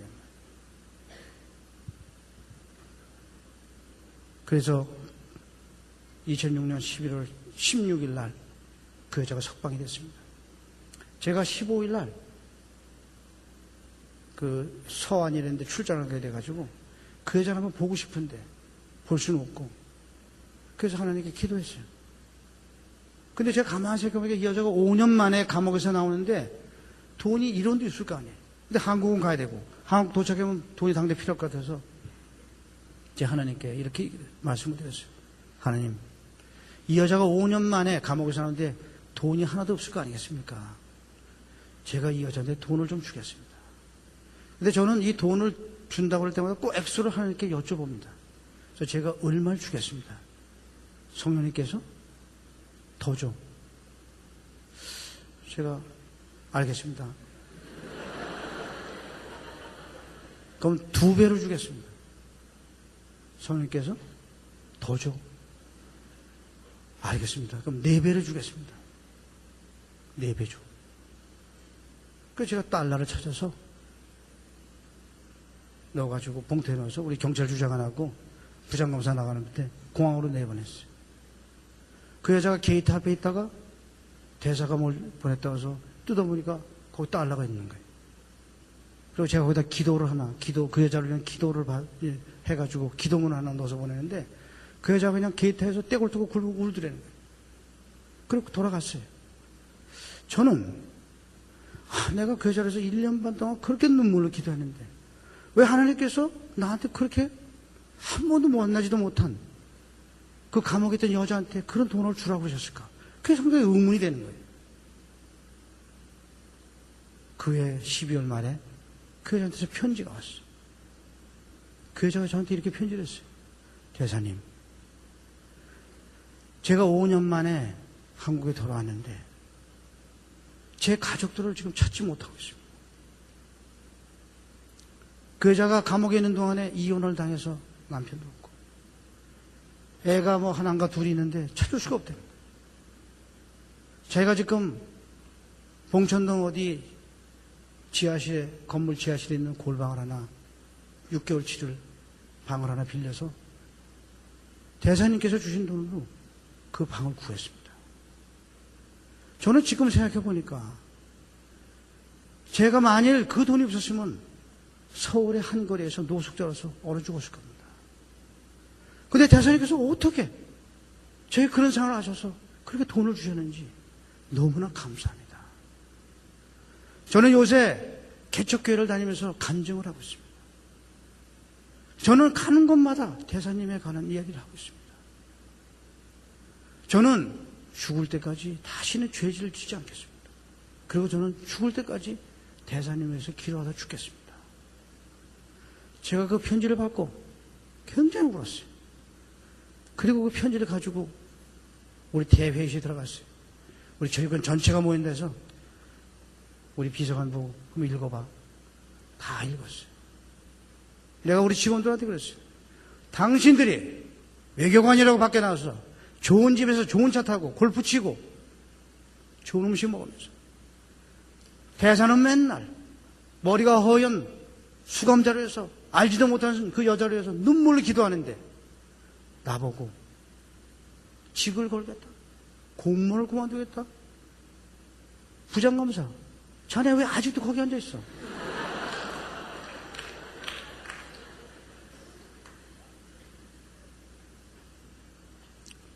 그래서 2006년 11월 16일 날 그 여자가 석방이 됐습니다. 제가 15일 날 그 서안이라는데 출장을 가게 돼가지고 그 여자를 한번 보고 싶은데 볼 수는 없고 그래서 하나님께 기도했어요. 근데 제가 가만히 생각해보니까 이 여자가 5년 만에 감옥에서 나오는데 돈이 1원도 있을 거 아니에요. 근데 한국은 가야 되고 한국 도착하면 돈이 당대 필요할 것 같아서 제가 하나님께 이렇게 말씀을 드렸어요. 하나님, 이 여자가 5년 만에 감옥에서 나오는데 돈이 하나도 없을 거 아니겠습니까? 제가 이 여자한테 돈을 좀 주겠습니다. 근데 저는 이 돈을 준다고 할 때마다 꼭 액수를 하나님께 여쭤봅니다. 그래서 제가 얼마를 주겠습니다. 성령님께서 더 줘. 제가 알겠습니다. 그럼 2배로 주겠습니다. 성령님께서 더 줘. 알겠습니다. 그럼 4배를 주겠습니다. 4배 줘. 그래서 제가 달러를 찾아서 넣어가지고 봉투에 넣어서 우리 경찰 주장관하고 부장검사 나가는데 공항으로 내보냈어요. 그 여자가 게이트 앞에 있다가 대사가 뭘 보냈다고 해서 뜯어보니까 거기 달러가 있는 거예요. 그리고 제가 거기다 기도를 하나, 그 여자를 위한 기도를 해가지고 기도문 하나 넣어서 보내는데 그 여자가 그냥 게이트에서 떼굴 뜨고 굴고 울더라는 거예요. 그리고 돌아갔어요. 저는 내가 그 여자에서 1년 반 동안 그렇게 눈물로 기도했는데 왜 하나님께서 나한테 그렇게 한 번도 만나지도 못한 그 감옥에 있던 여자한테 그런 돈을 주라고 그러셨을까? 그게 상당히 의문이 되는 거예요. 그 해 12월 말에 그 여자한테서 편지가 왔어요. 그 여자가 저한테 이렇게 편지를 했어요. 대사님, 제가 5년 만에 한국에 돌아왔는데 제 가족들을 지금 찾지 못하고 있습니다. 그 여자가 감옥에 있는 동안에 이혼을 당해서 남편도 없고 애가 뭐 하나인가 둘이 있는데 찾을 수가 없대요. 제가 지금 봉천동 어디 건물 지하실에 있는 골방을 하나 6개월 치를 방을 하나 빌려서 대사님께서 주신 돈으로 그 방을 구했습니다. 저는 지금 생각해 보니까 제가 만일 그 돈이 없었으면 서울의 한 거리에서 노숙자로서 얼어 죽었을 겁니다. 근데 대사님께서 어떻게 저희 그런 상황을 하셔서 그렇게 돈을 주셨는지 너무나 감사합니다. 저는 요새 개척교회를 다니면서 간증을 하고 있습니다. 저는 가는 곳마다 대사님에 관한 이야기를 하고 있습니다. 저는 죽을 때까지 다시는 죄질을 지지 않겠습니다. 그리고 저는 죽을 때까지 대사님을 위해서 기도하다 죽겠습니다. 제가 그 편지를 받고 굉장히 울었어요. 그리고 그 편지를 가지고 우리 대회의실에 들어갔어요. 우리 저희권 전체가 모인 데서 우리 비서관부 한번 읽어봐. 다 읽었어요. 내가 우리 직원들한테 그랬어요. 당신들이 외교관이라고 밖에 나와서 좋은 집에서 좋은 차 타고 골프 치고 좋은 음식 먹으면서 대사는 맨날 머리가 허연 수감자로 해서 알지도 못하는 그 여자로 해서 눈물로 기도하는데 나보고 직을 걸겠다. 공무원을 그만두겠다. 부장검사, 자네 왜 아직도 거기 앉아있어?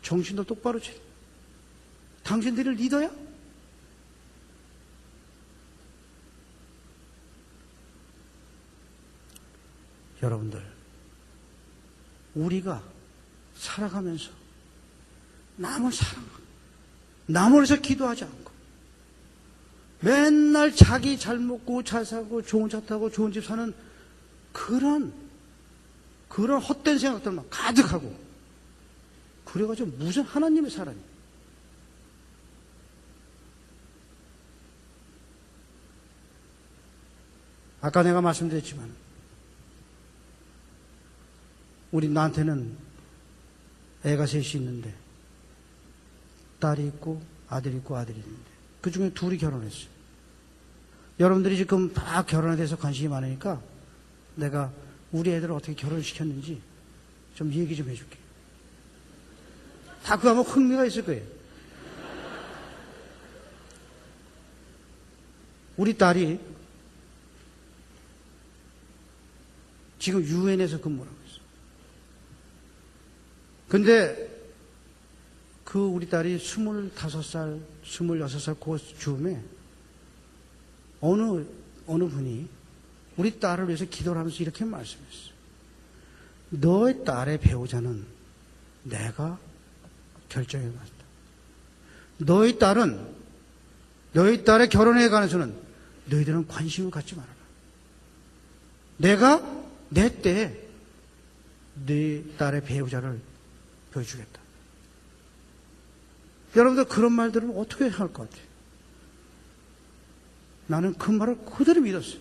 정신도 똑바로 차려. 당신들이 리더야? 여러분들, 우리가 살아가면서 남을 사랑하고 남을 위해서 기도하지 않고 맨날 자기 잘 먹고 잘 사고 좋은 차 타고 좋은 집 사는 그런 헛된 생각들만 가득하고 그래가지고 무슨 하나님의 사랑이. 아까 내가 말씀드렸지만 우리 나한테는 애가 셋이 있는데 딸이 있고 아들이 있고 아들이 있는데 그 중에 둘이 결혼했어요. 여러분들이 지금 다 결혼에 대해서 관심이 많으니까 내가 우리 애들을 어떻게 결혼시켰는지 좀 얘기 좀 해줄게. 다 그거 하면 흥미가 있을 거예요. 우리 딸이 지금 유엔에서 근무를 하고 있어요. 근데 그 우리 딸이 25살, 26살 그 즈음에 어느 분이 우리 딸을 위해서 기도를 하면서 이렇게 말씀했어요. 너의 딸의 배우자는 내가 결정해 놨다. 너의 딸의 결혼에 관해서는 너희들은 관심을 갖지 말아라. 내가 내 때에 네 딸의 배우자를 보여주겠다. 여러분들 그런 말 들으면 어떻게 할 것 같아요? 나는 그 말을 그대로 믿었어요.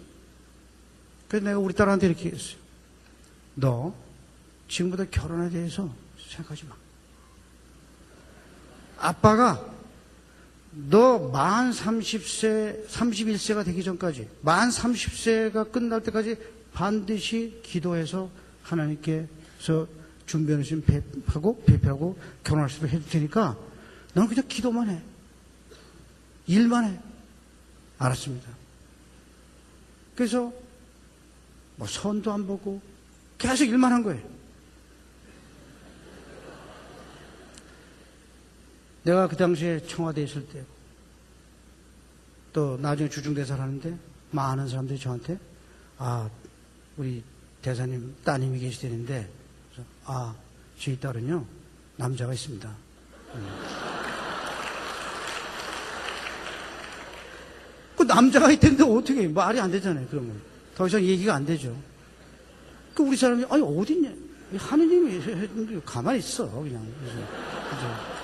그래서 내가 우리 딸한테 이렇게 했어요. 너 지금부터 결혼에 대해서 생각하지 마. 아빠가 너 만 30세, 31세가 되기 전까지, 만 30세가 끝날 때까지 반드시 기도해서 하나님께서 준비해 주신 배필하고 결혼할 수 있도록 해줄 테니까 너는 그냥 기도만 해. 일만 해. 알았습니다. 그래서 뭐 선도 안 보고 계속 일만 한 거예요. 내가 그 당시에 청와대에 있을 때 또 나중에 주중대사를 하는데 많은 사람들이 저한테 우리 대사님 따님이 계시다는데 저희 딸은요 남자가 있습니다. 그 남자가 있던데 어떻게 말이 안 되잖아요. 그러면 더 이상 얘기가 안 되죠. 그 우리 사람이 어딨냐? 하느님이 가만히 있어 그냥. 그죠?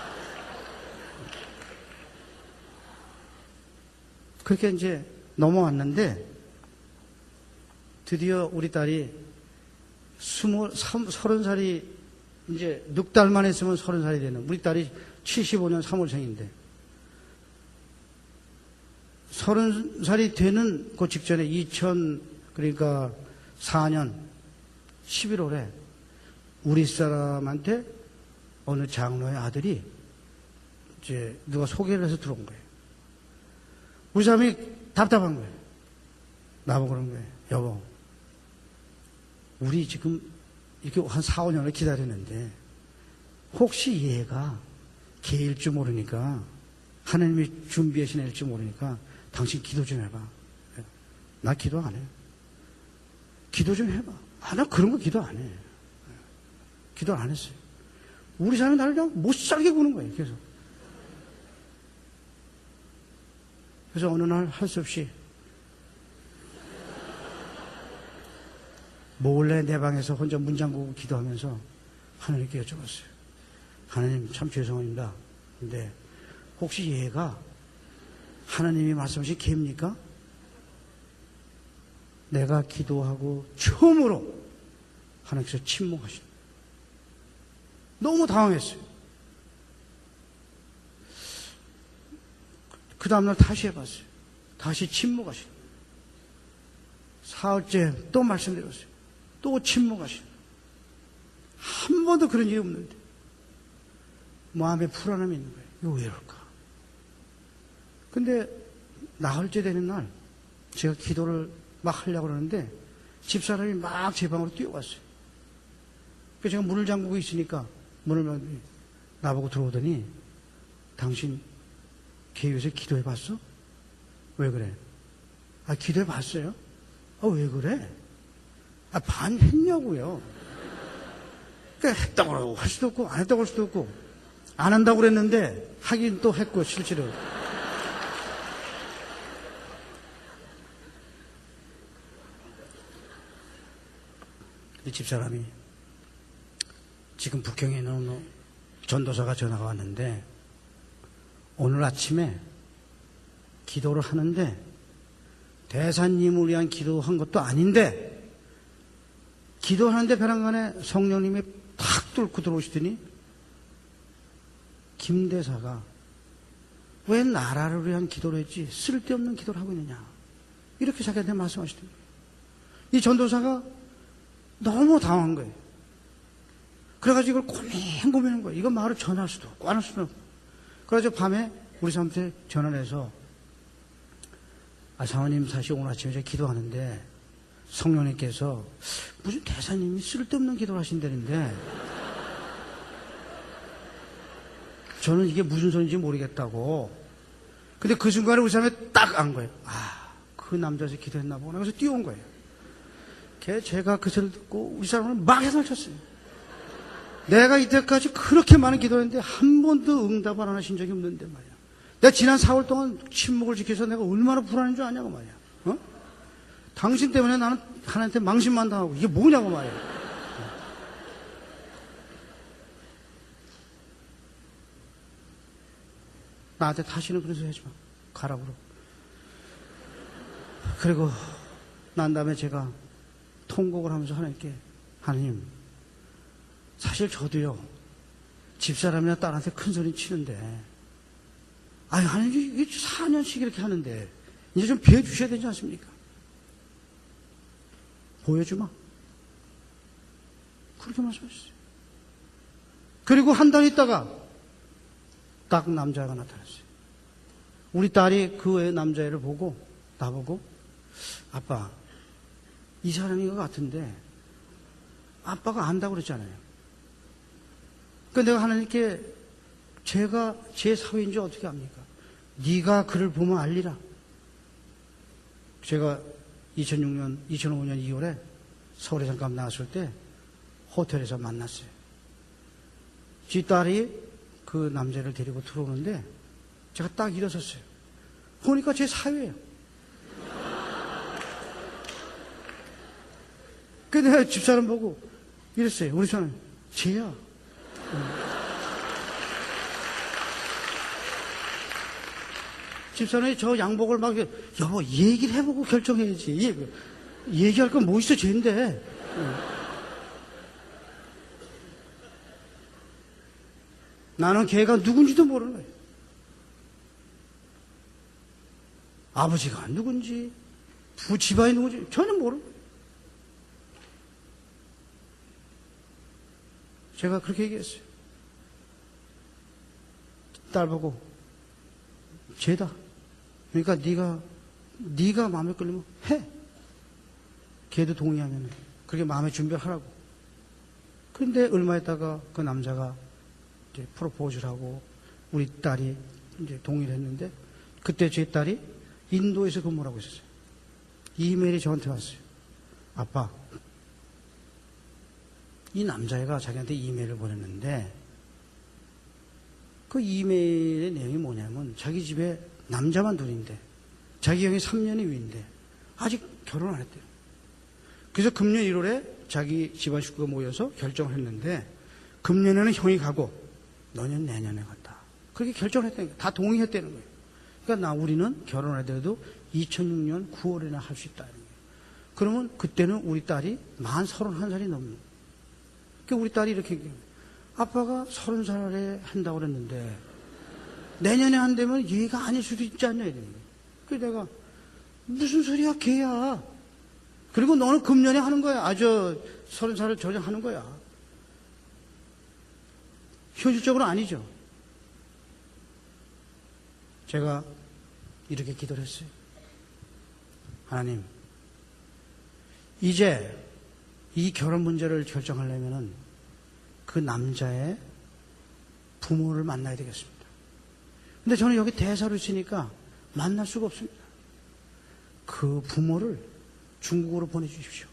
그렇게 이제 넘어왔는데 드디어 우리 딸이 30살이 이제 6달만 했으면 30살이 되는 우리 딸이 75년 3월생인데 30살이 되는 그 직전에 그러니까 4년 11월에 우리 사람한테 어느 장로의 아들이 이제 누가 소개를 해서 들어온 거예요. 우리 사람이 답답한 거예요. 나보고 그런 거예요. 여보, 우리 지금 이렇게 한 4, 5년을 기다리는데 혹시 얘가 개일 줄 모르니까, 하나님이 준비하신 애일 줄 모르니까 당신 기도 좀 해봐. 나 기도 안 해. 기도 좀 해봐. 나 그런 거 기도 안 해. 기도 안 했어요. 우리 사람이 나를 그냥 못 살게 구는 거예요, 계속. 그래서 어느 날 할 수 없이 몰래 내 방에서 혼자 문 잠그고 기도하면서 하나님께 여쭤봤어요. 하나님, 참 죄송합니다. 근데 혹시 얘가 하나님이 말씀하신 개입니까? 내가 기도하고 처음으로 하나님께서 침묵하신. 너무 당황했어요. 그 다음날 다시 해봤어요. 다시 침묵하신. 사흘째 또 말씀드렸어요. 또 침묵하신. 한 번도 그런 일이 없는데 마음에 불안함이 있는 거예요. 이거 왜 이럴까? 근데 나흘째 되는 날 제가 기도를 막 하려고 그러는데 집사람이 막 제 방으로 뛰어왔어요. 그래서 제가 문을 잠그고 있으니까 문을 나보고 들어오더니 당신 교회에서 기도해 봤어? 왜 그래? 기도해 봤어요? 왜 그래? 반 했냐고요. 그러니까 했다고 할 수도 없고 안 했다고 할 수도 없고 안 한다고 그랬는데 하긴 또 했고 실제로. 근데 집사람이 지금 북경에 있는 전도사가 전화가 왔는데 오늘 아침에 기도를 하는데 대사님을 위한 기도한 것도 아닌데 기도하는데 벼랑간에 성령님이 탁 뚫고 들어오시더니 김대사가 왜 나라를 위한 기도를 했지 쓸데없는 기도를 하고 있느냐 이렇게 자기한테 말씀하시더니 이 전도사가 너무 당황한 거예요. 그래가지고 이걸 고민한 거예요. 이거 말을 전할 수도 없고 안 할 수도 없고. 그래가지고 밤에 우리 사람한테 전화를 해서 사모님 사실 오늘 아침에 제가 기도하는데 성령님께서 무슨 대사님이 쓸데없는 기도를 하신다는데 저는 이게 무슨 소리인지 모르겠다고. 근데 그 순간에 우리 사람이 딱 안 거예요. 그 남자에서 기도했나 보구나. 그래서 뛰어온 거예요. 제가 그 소리를 듣고 우리 사람을 막 해설 쳤어요. 내가 이때까지 그렇게 많은 기도를 했는데 한 번도 응답을 안 하신 적이 없는데 말이야. 내가 지난 4월 동안 침묵을 지켜서 내가 얼마나 불안한 줄 아냐고 말이야. 당신 때문에 나는 하나님한테 망신만 당하고 이게 뭐냐고 말이야. 나한테 다시는 그런 소리 하지 마. 가라고 그러고. 그리고 난 다음에 제가 통곡을 하면서 하나님께 하나님 사실 저도요 집사람이나 딸한테 큰 소리 치는데 하나님 이게 4년씩 이렇게 하는데 이제 좀 비워주셔야 되지 않습니까? 보여주마. 그렇게 말씀하셨어요. 그리고 한 달 있다가 딱 남자가 나타났어요. 우리 딸이 그 남자애를 보고 나보고 아빠 이 사람인 것 같은데 아빠가 안다고 그랬잖아요. 그러니까 내가 하나님께 제가 제 사위인지 어떻게 압니까? 네가 그를 보면 알리라. 제가 2005년 2월에 서울에 잠깐 나왔을 때 호텔에서 만났어요. 지 딸이 그 남자를 데리고 들어오는데 제가 딱 일어섰어요. 보니까 제 사위예요. 그래서 내가 집사람 보고 이랬어요. 우리 사람 쟤야. 집사람이 저 양복을 막 여보 얘기를 해보고 결정해야지. 얘기할 건 뭐 있어 쟤인데. 나는 걔가 누군지도 모르는 거예요. 아버지가 누군지 집안이 누군지 전혀 모르는 거예요. 제가 그렇게 얘기했어요. 딸 보고 쟤다. 그러니까 네가 마음에 끌리면 해. 걔도 동의하면 그렇게 마음의 준비를 하라고. 그런데 얼마 있다가 그 남자가 이제 프로포즈를 하고 우리 딸이 이제 동의를 했는데 그때 제 딸이 인도에서 근무를 하고 있었어요. 이메일이 저한테 왔어요. 아빠, 이 남자애가 자기한테 이메일을 보냈는데 그 이메일의 내용이 뭐냐면 자기 집에 남자만 둘인데 자기 형이 3년이 위인데 아직 결혼 안 했대요. 그래서 금년 1월에 자기 집안 식구가 모여서 결정을 했는데 금년에는 형이 가고 너는 내년에 간다. 그렇게 결정을 했다는 거예요. 다 동의했다는 거예요. 그러니까 우리는 결혼을 하더라도 2006년 9월에나 할 수 있다는 거예요. 그러면 그때는 우리 딸이 만 31살이 넘는. 그러니까 우리 딸이 이렇게 얘기해요. 아빠가 30살에 한다고 그랬는데 내년에 한다면 얘가 아닐 수도 있지 않냐 이러는 거예요. 그래서 내가 무슨 소리야 걔야. 그리고 너는 금년에 하는 거야. 아주 30살을 조정하는 거야. 현실적으로 아니죠. 제가 이렇게 기도를 했어요. 하나님, 이제 이 결혼 문제를 결정하려면은 그 남자의 부모를 만나야 되겠습니다. 근데 저는 여기 대사로 있으니까 만날 수가 없습니다. 그 부모를 중국으로 보내주십시오.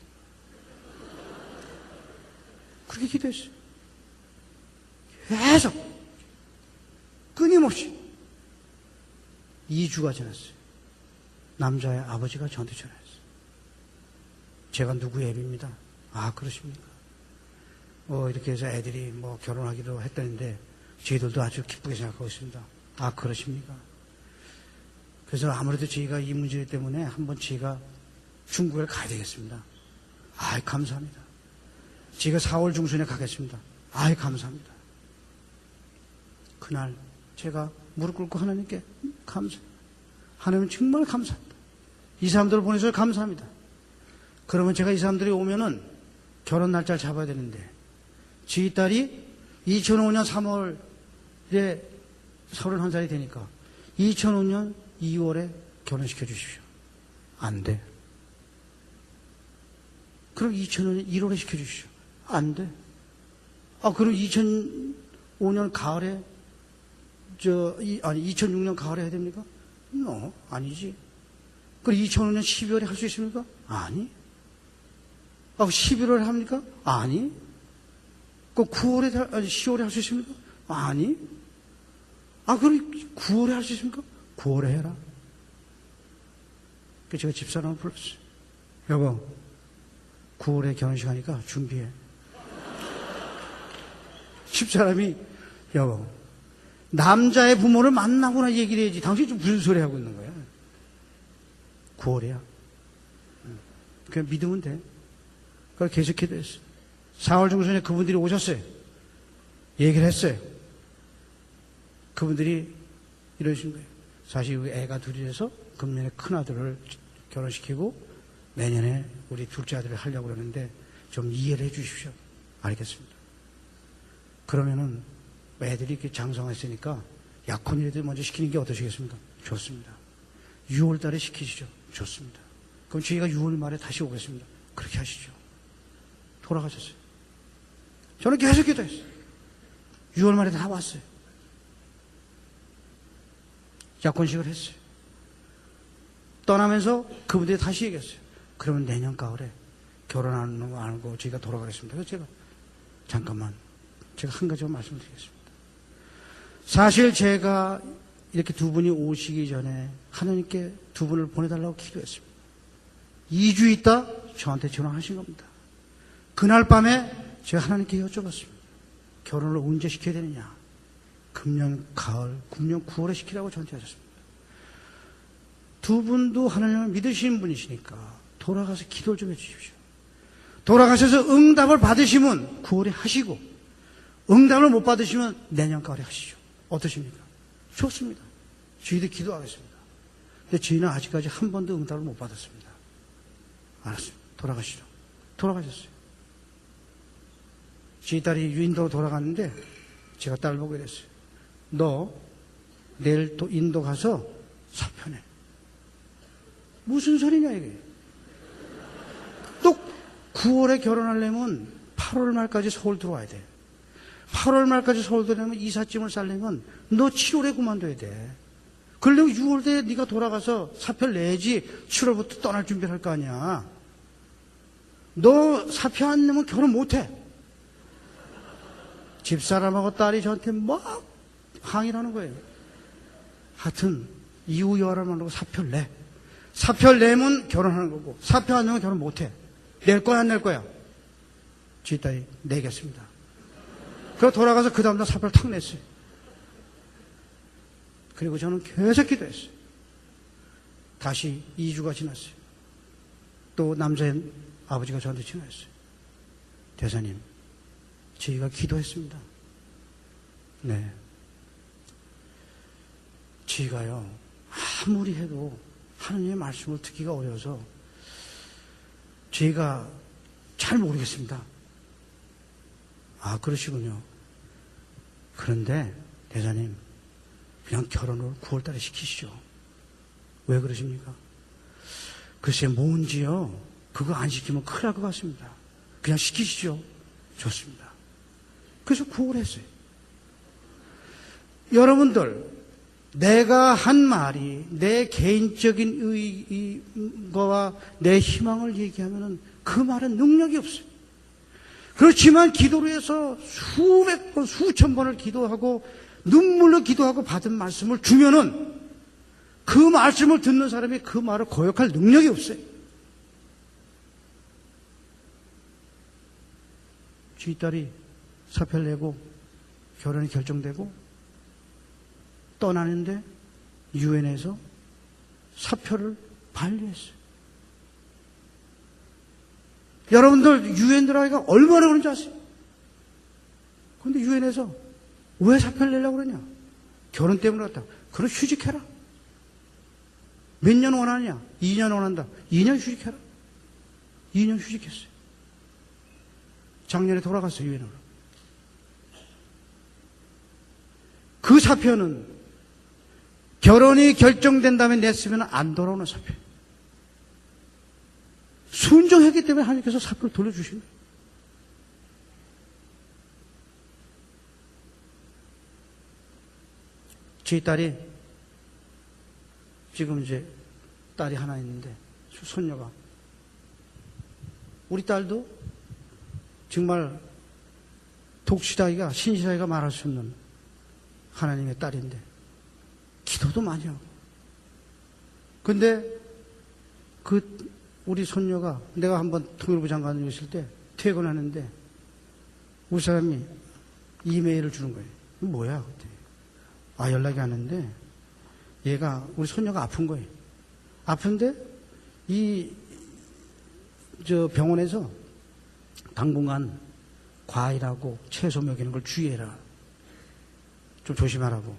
그렇게 기도했어요. 계속 끊임없이 2주가 지났어요. 남자의 아버지가 저한테 전화했어요. 제가 누구의 애비입니다. 아, 그러십니까? 이렇게 해서 애들이 결혼하기로 했다는데 저희들도 아주 기쁘게 생각하고 있습니다. 아, 그러십니까? 그래서 아무래도 저희가 이 문제 때문에 한번 저희가 중국에 가야 되겠습니다. 아이, 감사합니다. 제가 4월 중순에 가겠습니다. 아이, 감사합니다. 그날 제가 무릎 꿇고 하나님께 감사합니다. 하나님 정말 감사합니다. 이 사람들을 보내서 감사합니다. 그러면 제가 이 사람들이 오면은 결혼 날짜를 잡아야 되는데 저희 딸이 2005년 3월에 31살이 되니까 2005년 2월에 결혼시켜 주십시오. 안 돼. 그럼 2005년 1월에 시켜 주십시오. 안 돼. 아, 그럼 2005년 가을에 2006년 가을에 해야 됩니까? 아니지. 그럼 2005년 12월에 할 수 있습니까? 아니. 11월에 합니까? 아니. 그 10월에 할 수 있습니까? 아니. 그럼 9월에 할 수 있습니까? 9월에 해라. 그래서 제가 집사람을 불렀어요. 여보, 9월에 결혼식 하니까 준비해. 집사람이, 여보, 남자의 부모를 만나거나 얘기를 해야지. 당신 좀 무슨 소리 하고 있는 거야? 9월이야. 그냥 믿으면 돼. 그걸 계속 기도했어요. 4월 중순에 그분들이 오셨어요. 얘기를 했어요. 그분들이 이러신 거예요. 사실 우리 애가 둘이라서 금년에 큰 아들을 결혼시키고 내년에 우리 둘째 아들을 하려고 그러는데 좀 이해를 해 주십시오. 알겠습니다. 그러면은 애들이 이렇게 장성했으니까 약혼이라도 먼저 시키는 게 어떠시겠습니까? 좋습니다. 6월 달에 시키시죠. 좋습니다. 그럼 저희가 6월 말에 다시 오겠습니다. 그렇게 하시죠. 돌아가셨어요. 저는 계속 기도했어요. 6월 말에 다 왔어요. 약혼식을 했어요. 떠나면서 그분들이 다시 얘기했어요. 그러면 내년 가을에 결혼하는 거 안 하고 저희가 돌아가겠습니다. 그래서 제가 잠깐만 제가 한 가지만 말씀드리겠습니다. 사실 제가 이렇게 두 분이 오시기 전에 하나님께 두 분을 보내달라고 기도했습니다. 2주 있다 저한테 전화하신 겁니다. 그날 밤에 제가 하나님께 여쭤봤습니다. 결혼을 언제 시켜야 되느냐? 금년 가을, 금년 9월에 시키라고 저한테 하셨습니다. 두 분도 하나님을 믿으시는 분이시니까 돌아가서 기도를 좀 해주십시오. 돌아가셔서 응답을 받으시면 9월에 하시고 응답을 못 받으시면 내년 가을에 하시죠. 어떠십니까? 좋습니다. 저희도 기도하겠습니다. 근데 저희는 아직까지 한 번도 응답을 못 받았습니다. 알았어요. 돌아가시죠. 돌아가셨어요. 저희 딸이 인도로 돌아갔는데 제가 딸 보고 이랬어요. 너 내일 또 인도 가서 사표내. 무슨 소리냐 이게. 또 9월에 결혼하려면 8월 말까지 서울 들어와야 돼. 8월 말까지 서울 들어오면 이삿짐을 싸려면 너 7월에 그만둬야 돼. 그러려면 6월에 네가 돌아가서 사표를 내야지 7월부터 떠날 준비를 할 거 아니야. 너 사표 안 내면 결혼 못 해. 집사람하고 딸이 저한테 막 항의를 하는 거예요. 하여튼 이후 여하를 만나고 사표를 내. 사표를 내면 결혼하는 거고 사표 안 내면 결혼 못 해. 낼 거야 안 낼 거야? 지 딸이 내겠습니다. 그래서 돌아가서 그 다음날 사표를 탁 냈어요. 그리고 저는 계속 기도했어요. 다시 2주가 지났어요. 또 남자의 아버지가 저한테 전화했어요. 대사님, 저희가 기도했습니다. 네. 저희가요, 아무리 해도 하나님의 말씀을 듣기가 어려워서 저희가 잘 모르겠습니다. 아, 그러시군요. 그런데 대사님, 그냥 결혼을 9월 달에 시키시죠. 왜 그러십니까? 글쎄, 뭔지요. 그거 안 시키면 큰일 날 것 같습니다. 그냥 시키시죠. 좋습니다. 그래서 9월 했어요. 여러분들, 내가 한 말이 내 개인적인 거와 내 희망을 얘기하면 그 말은 능력이 없어요. 그렇지만 기도로 해서 수백 번, 수천 번을 기도하고 눈물로 기도하고 받은 말씀을 주면은 그 말씀을 듣는 사람이 그 말을 거역할 능력이 없어요. 쥐 딸이 사표를 내고 결혼이 결정되고 떠나는데 유엔에서 사표를 반려했어요. 여러분들 유엔 들어가기가 얼마나 그런지 아세요? 그런데 유엔에서 왜 사표를 내려고 그러냐? 결혼 때문에 그렇다. 그럼 휴직해라. 몇 년 원하냐? 2년 원한다. 2년 휴직해라. 2년 휴직했어요. 작년에 돌아갔어요, 유엔으로. 그 사표는 결혼이 결정된 다음에 냈으면 안 돌아오는 사표. 순종했기 때문에 하나님께서 사표를 돌려주신 거예요. 제 딸이 지금 이제 딸이 하나 있는데 손녀가 우리 딸도 정말 독실하기가 신실하기가 말할 수 없는 하나님의 딸인데 기도도 많이 하고 근데 그 우리 손녀가 내가 한번 통일부 장관을 있을 때 퇴근하는데 우리 사람이 이메일을 주는 거예요. 뭐야 그때 연락이 왔는데 얘가 우리 손녀가 아픈 거예요. 아픈데 저 병원에서 당분간 과일하고 채소 먹이는 걸 주의해라. 좀 조심하라고.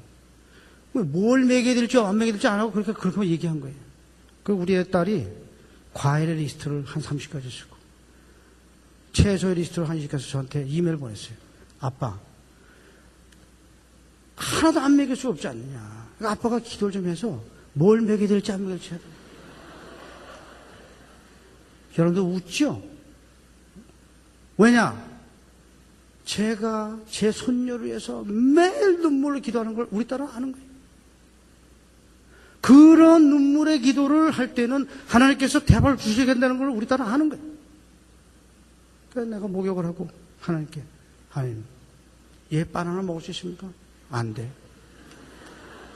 뭘 먹여야 될지 안 먹여야 될지 안 하고 그렇게 얘기한 거예요. 그 우리 애 딸이 과일의 리스트를 한 30가지 쓰고 채소의 리스트를 한 20가지 저한테 이메일 보냈어요. 아빠 하나도 안 먹일 수 없지 않느냐. 그러니까 아빠가 기도를 좀 해서 뭘 먹여야 될지 안 먹여야 될지 해야 돼. 여러분들 웃죠? 왜냐? 제가 제 손녀를 위해서 매일 눈물로 기도하는 걸 우리 딸은 아는 거예요. 그런 눈물의 기도를 할 때는 하나님께서 대답을 주셔야 된다는 걸 우리 딸은 아는 거예요. 그래서 내가 목욕을 하고 하나님께 하나님 얘 바나나 먹을 수 있습니까? 안 돼.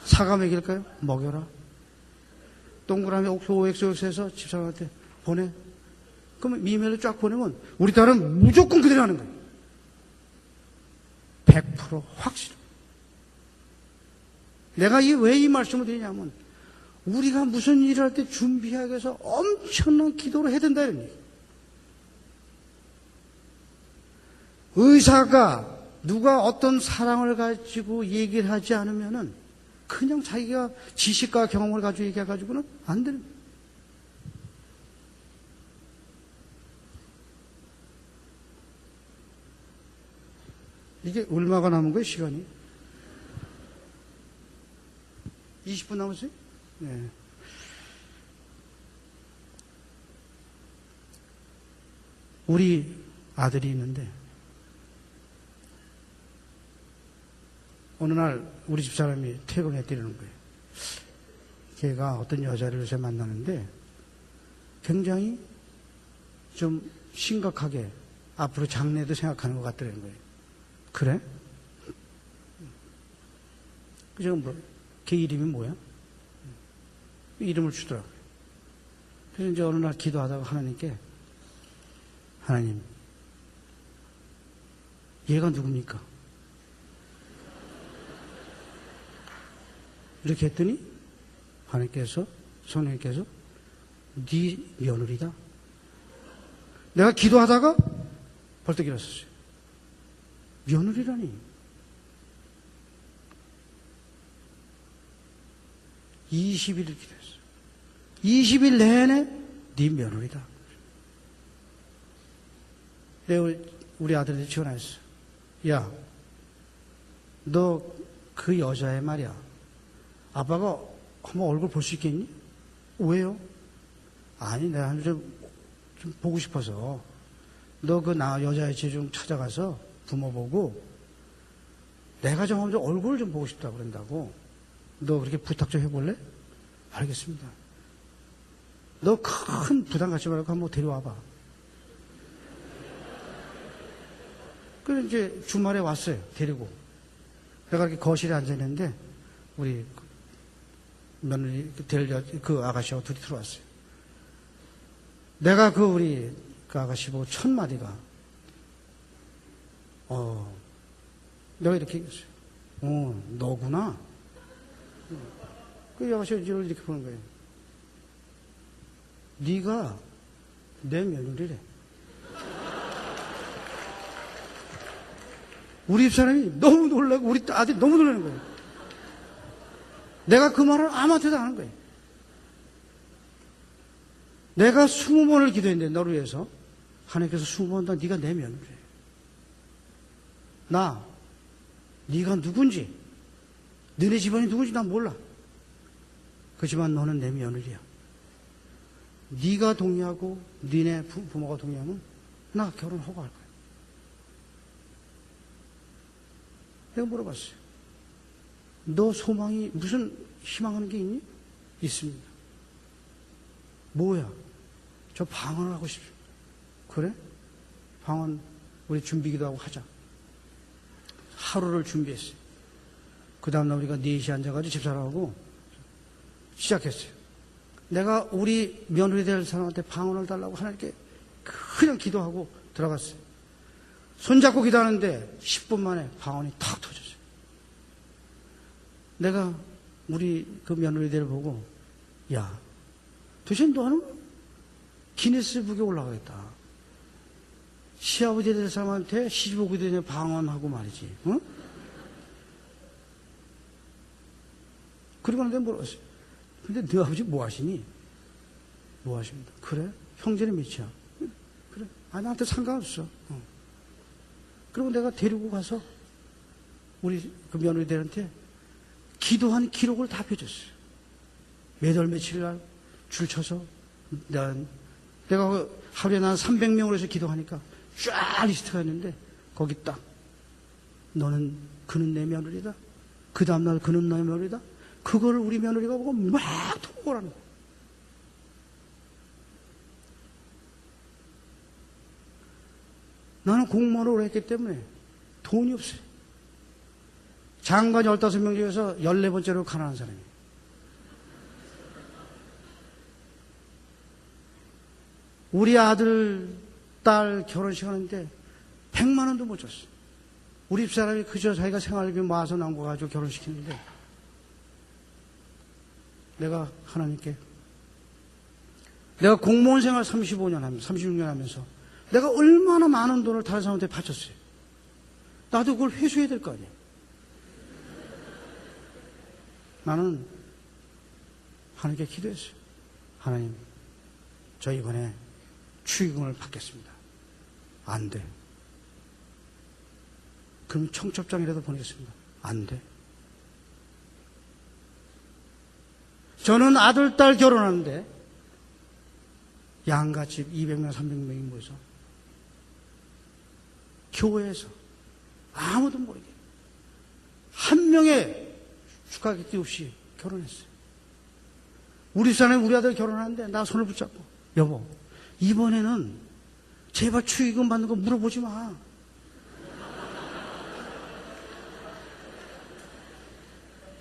사과 먹일까요? 먹여라. 동그라미 OX에서 집사람한테 보내. 그러면 이메일을 쫙 보내면 우리 딸은 무조건 그대로 하는 거예요. 100% 확실. 내가 왜 이 말씀을 드리냐면 우리가 무슨 일을 할 때 준비하기 위해서 엄청난 기도를 해야 된다 이런 얘기예요. 의사가 누가 어떤 사랑을 가지고 얘기를 하지 않으면은 그냥 자기가 지식과 경험을 가지고 얘기해가지고는 안 되는 거예요. 이게 얼마가 남은 거예요, 시간이? 20분 남았어요? 네. 우리 아들이 있는데 어느 날 우리 집사람이 퇴근해 뛰는 거예요. 걔가 어떤 여자를 요새 만나는데 굉장히 좀 심각하게 앞으로 장래도 생각하는 것 같다는 거예요. 그래? 그죠? 뭐, 걔 이름이 뭐야? 이름을 주더라고요. 그래서 이제 어느 날 기도하다가 하나님께, 하나님, 얘가 누굽니까? 이렇게 했더니 하나님께서, 성령님께서 네 며느리다. 내가 기도하다가 벌떡 일어섰어요. 며느리라니. 20일을 기도했어요. 20일 내내 네 며느리다. 내가 우리 아들한테 전화했어. 야, 너 그 여자애 말이야. 아빠가 한번 얼굴 볼 수 있겠니? 왜요? 아니, 내가 좀 보고 싶어서. 너 그 여자애 집 좀 찾아가서 부모 보고 내가 좀 한번 얼굴 좀 보고 싶다 그런다고. 너 그렇게 부탁 좀 해볼래? 알겠습니다. 너 큰 부담 갖지 말고 한번 데려와봐. 그래서 이제 주말에 왔어요. 데리고. 내가 이렇게 거실에 앉아있는데 우리 며느리 그 아가씨하고 둘이 들어왔어요. 내가 우리 그 아가씨 보고 첫 마디가 내가 이렇게 얘기했어요. 너구나. 그 아가씨가 이렇게 보는 거예요. 네가 내 며느리래. 우리 집사람이 너무 놀라고 우리 아들이 너무 놀라는 거예요. 내가 그 말을 아무한테도 안 한 거예요. 내가 20번을 기도했는데 너를 위해서 하나님께서 20번 다 네가 내 며느리래. 네가 누군지 너네 집안이 누군지 난 몰라. 그렇지만 너는 내 며느리야. 네가 동의하고 너네 부모가 동의하면 나 결혼하고 할 거야. 내가 물어봤어요. 너 소망이 무슨 희망하는 게 있니? 있습니다. 뭐야? 저 방언을 하고 싶습니다. 그래? 방언 우리 준비기도 하고 하자. 하루를 준비했어요. 그 다음날 우리가 4시에 앉아가지고 집사람하고 시작했어요. 내가 우리 며느리 될 사람한테 방언을 달라고 하나님께 그냥 기도하고 들어갔어요. 손잡고 기도하는데 10분 만에 방언이 탁 터졌어요. 내가 우리 그 며느리들 보고 야, 도대체 너는 기네스북에 올라가겠다. 시아버지 될 사람한테 시집오게 되냐 방언하고 말이지. 응? 그리고 내가 물었어요. 근데 너 아버지 뭐 하시니? 뭐 하십니다. 그래? 형제는 몇이야? 그래? 나한테 상관없어. 그리고 내가 데리고 가서 우리 그 며느리들한테 기도한 기록을 다 펴줬어요. 몇 월 며칠 날 줄 쳐서 내가 하루에 난 300명으로 해서 기도하니까 쫙 리스트가 있는데 거기 딱 그는 내 며느리다. 그 다음날 그는 내 며느리다. 그거를 우리 며느리가 보고 막 통보를 하는 거예요. 나는 공무원으로 했기 때문에 돈이 없어요. 장관 15명 중에서 14번째로 가난한 사람이에요. 우리 아들, 딸 결혼식 하는데 100만 원도 못 줬어요. 우리 집사람이 그저 자기가 생활비 모아서 남겨가지고 결혼시키는데 내가 하나님께 내가 공무원 생활 35년 하면서 36년 하면서 내가 얼마나 많은 돈을 다른 사람한테 바쳤어요. 나도 그걸 회수해야 될 거 아니에요. 나는 하나님께 기도했어요. 하나님, 저 이번에 축의금을 받겠습니다. 안 돼. 그럼 청첩장이라도 보내겠습니다. 안 돼. 저는 아들, 딸 결혼하는데 양가집 200명, 300명이 모여서 교회에서 아무도 모르게 한 명의 축하객도 없이 결혼했어요. 우리 집사람이 우리 아들 결혼하는데 나 손을 붙잡고, 여보, 이번에는 제발 축의금 받는 거 물어보지 마.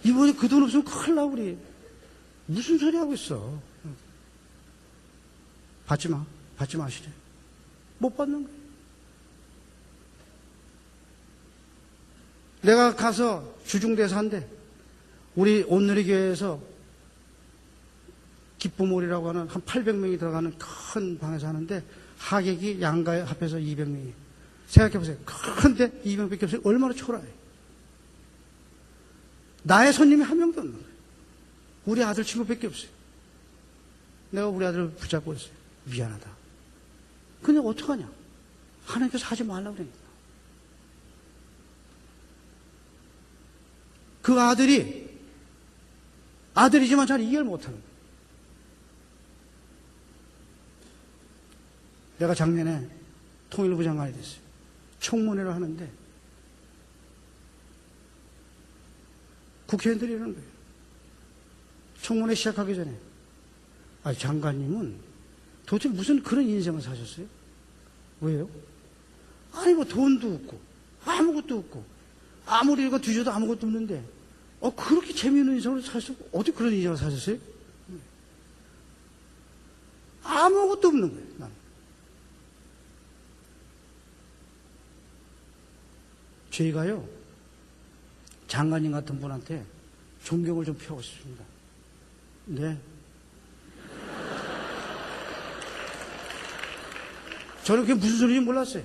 이번에 그 돈 없으면 큰일 나, 우리. 무슨 소리 하고 있어. 받지 마. 받지 마시래. 못 받는 거예요. 내가 가서 주중대사 한대. 우리 온누리 교회에서 기쁨홀이라고 하는 한 800명이 들어가는 큰 방에서 하는데 하객이 양가 합해서 200명이. 생각해보세요. 큰데 200명밖에 없어요. 얼마나 초라해. 나의 손님이 한 명도 없는 거예요. 우리 아들 친구밖에 없어요. 내가 우리 아들을 붙잡고 있어요. 미안하다. 근데 어떡하냐? 하나님께서 하지 말라고 그러니까. 그 아들이지만 잘 이해를 못하는 거예요. 내가 작년에 통일부 장관이 됐어요. 청문회를 하는데 국회의원들이 이러는 거예요. 청문회 시작하기 전에, 장관님은 도대체 무슨 그런 인생을 사셨어요? 왜요? 아니, 뭐 돈도 없고 아무것도 없고 아무리 이거 뒤져도 아무것도 없는데 그렇게 재미있는 인생을 사셨고 어디 그런 인생을 사셨어요? 아무것도 없는 거예요. 나는. 저희가요, 장관님 같은 분한테 존경을 좀 표하고 싶습니다. 네. 저는 그게 무슨 소리인지 몰랐어요.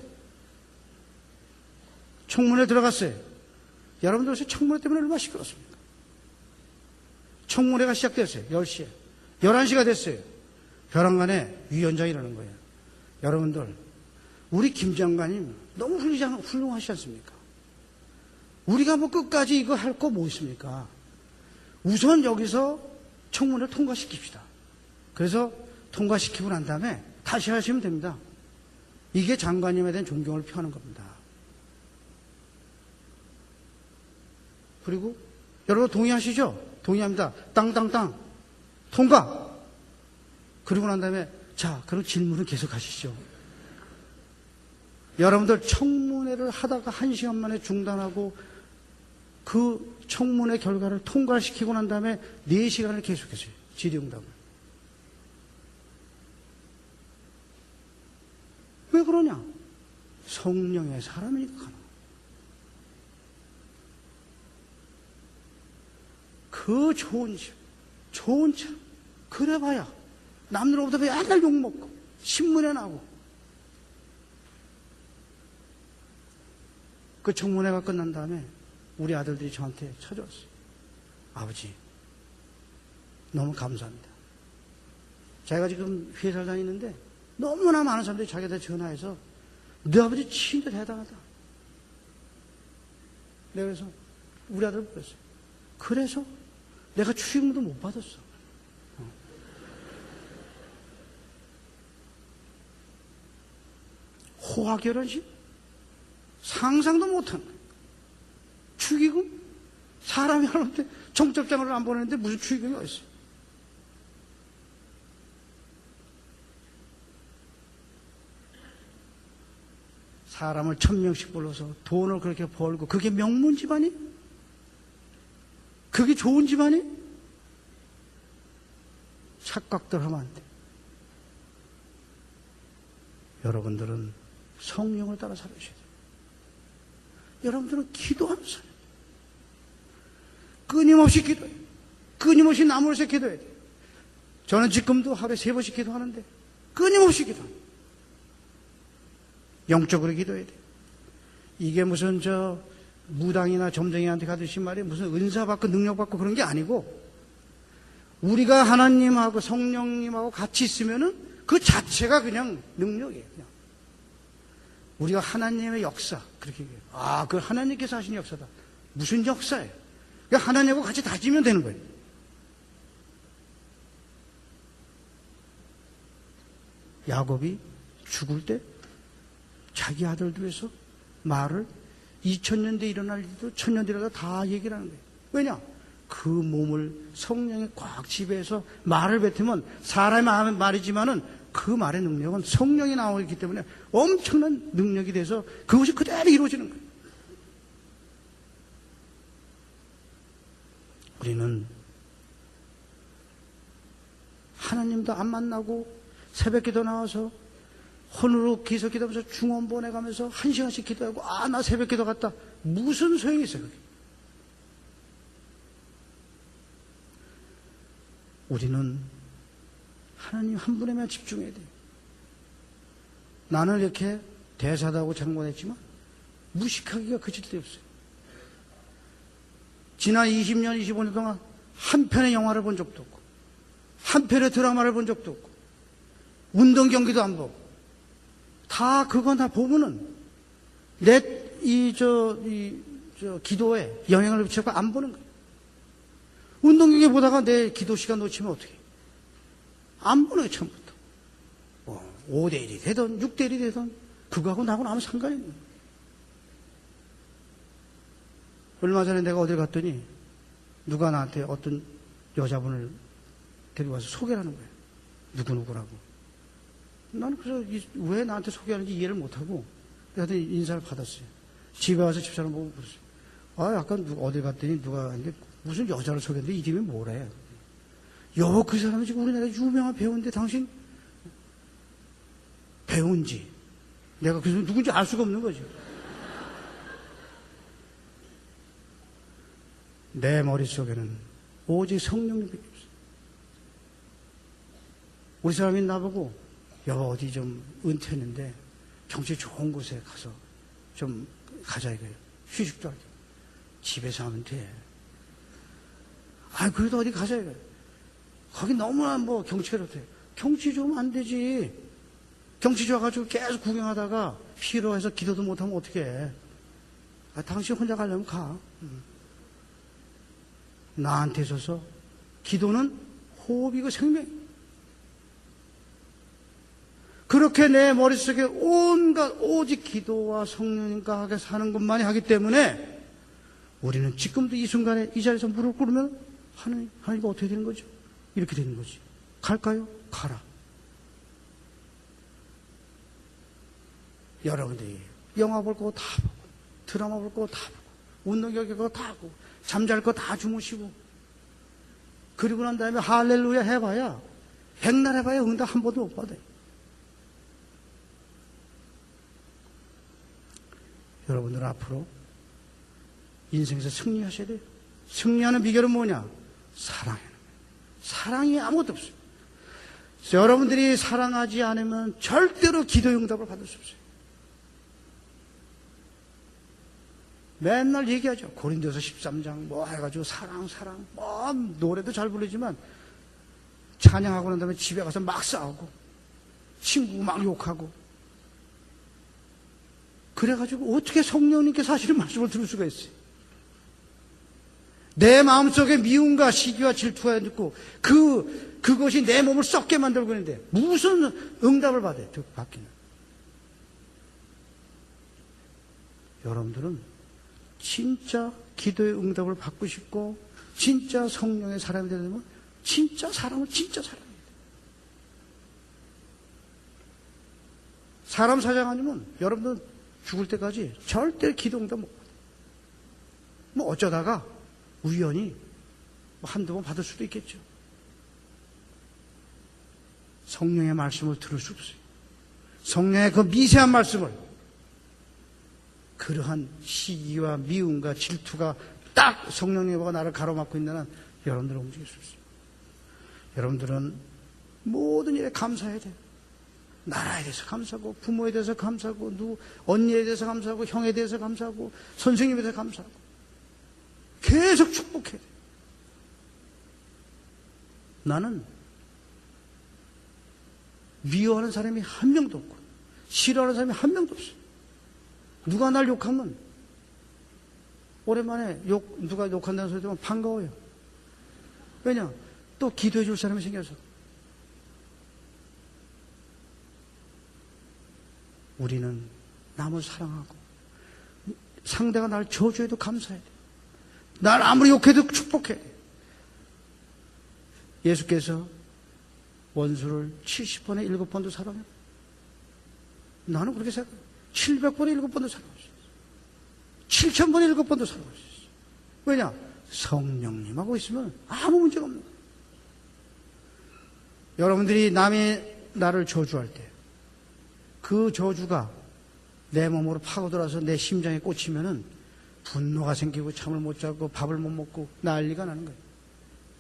청문회 들어갔어요. 여러분들 혹시 청문회 때문에 얼마나 시끄럽습니까? 청문회가 시작됐어요. 10시에. 11시가 됐어요. 벼랑간에 위원장이 이러는 거예요. 여러분들, 우리 김 장관님 너무 훌륭하시지 않습니까? 우리가 뭐 끝까지 이거 할 거 뭐 있습니까? 우선 여기서 청문회를 통과시킵시다. 그래서 통과시키고 난 다음에 다시 하시면 됩니다. 이게 장관님에 대한 존경을 표하는 겁니다. 그리고 여러분 동의하시죠? 동의합니다. 땅땅땅 통과. 그리고 난 다음에 자, 그럼 질문은 계속 하시죠. 여러분들 청문회를 하다가 1시간 만에 중단하고 그 청문회 결과를 통과시키고 난 다음에 4시간을 계속했어요. 질의응답을. 왜 그러냐? 성령의 사람이니까 가는 거예요. 그 좋은 차, 그래봐야 남들로부터 맨날 욕먹고 신문에 나고. 그 청문회가 끝난 다음에 우리 아들들이 저한테 찾아왔어요. 아버지, 너무 감사합니다. 제가 지금 회사를 다니는데 너무나 많은 사람들이 자기한테 전화해서 너 아버지 진짜 대단하다. 내가 그래서 우리 아들을 불렀어요. 그래서 내가 축의금도 못 받았어. 호화결혼식? 상상도 못한 거예요. 축의금? 사람이 하는데 청첩장을 안 보내는데 무슨 축의금이 어딨어요? 사람을 1000명씩 불러서 돈을 그렇게 벌고 그게 명문 집안이? 그게 좋은 집안이? 착각들 하면 안 돼. 여러분들은 성령을 따라 살아셔야 돼요. 여러분들은 기도하면서 끊임없이 기도해요. 끊임없이 나무를 새 기도해야 돼요. 저는 지금도 하루에 3번씩 기도하는데 끊임없이 기도합니다. 영적으로 기도해야 돼요. 이게 무슨 무당이나 점쟁이한테 가듯이 말이에요. 무슨 은사 받고 능력 받고 그런 게 아니고 우리가 하나님하고 성령님하고 같이 있으면은 그 자체가 그냥 능력이에요. 그냥. 우리가 하나님의 역사 그렇게 얘기해요. 그 하나님께서 하신 역사다. 무슨 역사예요? 그러니까 하나님하고 같이 다지면 되는 거예요. 야곱이 죽을 때 자기 아들들 위해서 말을 2000년 뒤에 일어날 일도 1000년 뒤라도 다 얘기를 하는 거예요. 왜냐? 그 몸을 성령이 꽉 지배해서 말을 뱉으면 사람이 하는 말이지만은 그 말의 능력은 성령이 나오기 때문에 엄청난 능력이 돼서 그것이 그대로 이루어지는 거예요. 우리는 하나님도 안 만나고 새벽 기도 나와서 헌으로 기서 기도하면서 중원 보내가면서 1시간씩 기도하고 나 새벽 기도 갔다. 무슨 소용이 있어요 그게. 우리는 하나님 한 분에만 집중해야 돼요. 나는 이렇게 대사다고 장관했지만 무식하기가 그칠데 없어요. 지난 20년, 25년 동안 한 편의 영화를 본 적도 없고 한 편의 드라마를 본 적도 없고 운동 경기도 안 보고 다 그거 다 보면은 기도에 영향을 미쳐서 안 보는 거예요. 운동 경기 보다가 내 기도 시간 놓치면 어떻게 해요? 안 보는 거예요, 처음부터. 5대1이 되든 6대1이 되든 그거하고 나하고는 아무 상관이 없는 거예요. 얼마 전에 내가 어딜 갔더니 누가 나한테 어떤 여자분을 데리고 와서 소개를 하는 거예요. 누구누구라고. 나는 그래서 왜 나한테 소개하는지 이해를 못하고 그래서 인사를 받았어요. 집에 와서 집사람 보고 그랬어요. 약간 어딜 갔더니 누가 하는데 무슨 여자를 소개했는데 이름이 뭐래. 여보, 그 사람이 지금 우리나라 유명한 배우인데 당신 배우인지 내가 그 사람 누군지 알 수가 없는 거지. 내 머릿속에는 오직 성령님밖에 없어요. 우리 사람이 나보고 여보 어디 좀 은퇴했는데 경치 좋은 곳에 가서 좀 가자 이거예요. 휴식도 하게. 집에서 하면 돼. 그래도 어디 가자 이거예요. 거기 너무나 경치가 좋대. 경치 좋으면 안 되지. 경치 좋아가지고 계속 구경하다가 피로해서 기도도 못하면 어떡해. 당신 혼자 가려면 가. 나한테 있어서 기도는 호흡이고 생명이에요. 그렇게 내 머릿속에 온갖 오직 기도와 성령님과 하게 사는 것만이 하기 때문에 우리는 지금도 이 순간에 이 자리에서 무릎 꿇으면 하나님과 어떻게 되는 거죠? 이렇게 되는 거지. 갈까요? 가라. 여러분들이 영화 볼 거 다 보고 드라마 볼 거 다 보고 운동 경기 거 다 하고 잠잘 거 다 주무시고 그리고 난 다음에 할렐루야 해봐야 백날 해봐야 응답 한 번도 못 받아요. 여러분들 앞으로 인생에서 승리하셔야 돼요. 승리하는 비결은 뭐냐? 사랑이에요. 사랑이 아무것도 없어요. 여러분들이 사랑하지 않으면 절대로 기도의 응답을 받을 수 없어요. 맨날 얘기하죠. 고린도서 13장 해가지고 사랑 노래도 잘 부르지만 찬양하고 난 다음에 집에 가서 막 싸우고 친구 막 욕하고 그래가지고 어떻게 성령님께서 하시는 말씀을 들을 수가 있어요. 내 마음속에 미움과 시기와 질투가 있고 그것이 내 몸을 썩게 만들고 있는데 무슨 응답을 받아요? 받기는. 여러분들은 진짜 기도의 응답을 받고 싶고 진짜 성령의 사람이 되려면 진짜 사람은 진짜 사람이에요. 사람 사장 아니면 여러분들 죽을 때까지 절대 기도 응답 못 받아요. 어쩌다가 우연히 한두 번 받을 수도 있겠죠. 성령의 말씀을 들을 수 없어요. 성령의 그 미세한 말씀을 그러한 시기와 미움과 질투가 딱 성령님과 나를 가로막고 있는 한 여러분들은 움직일 수 없어요. 여러분들은 모든 일에 감사해야 돼요. 나라에 대해서 감사하고 부모에 대해서 감사하고 언니에 대해서 감사하고 형에 대해서 감사하고 선생님에 대해서 감사하고 계속 축복해야 돼요. 나는 미워하는 사람이 한 명도 없고 싫어하는 사람이 한 명도 없어요. 누가 날 욕하면 오랜만에 누가 욕한다는 소리 들으면 반가워요. 왜냐? 또 기도해 줄 사람이 생겨서. 우리는 남을 사랑하고 상대가 날 저주해도 감사해야 돼. 날 아무리 욕해도 축복해야 돼. 예수께서 원수를 70번에 7번도 사랑해요. 나는 그렇게 생각해요. 700번에 7번도 사랑했어요. 7000번에 7번도 사랑했어요. 왜냐? 성령님하고 있으면 아무 문제가 없는 거예요. 여러분들이 남이 나를 저주할 때 그 저주가 내 몸으로 파고들어서 내 심장에 꽂히면은 분노가 생기고 잠을 못 자고 밥을 못 먹고 난리가 나는 거예요.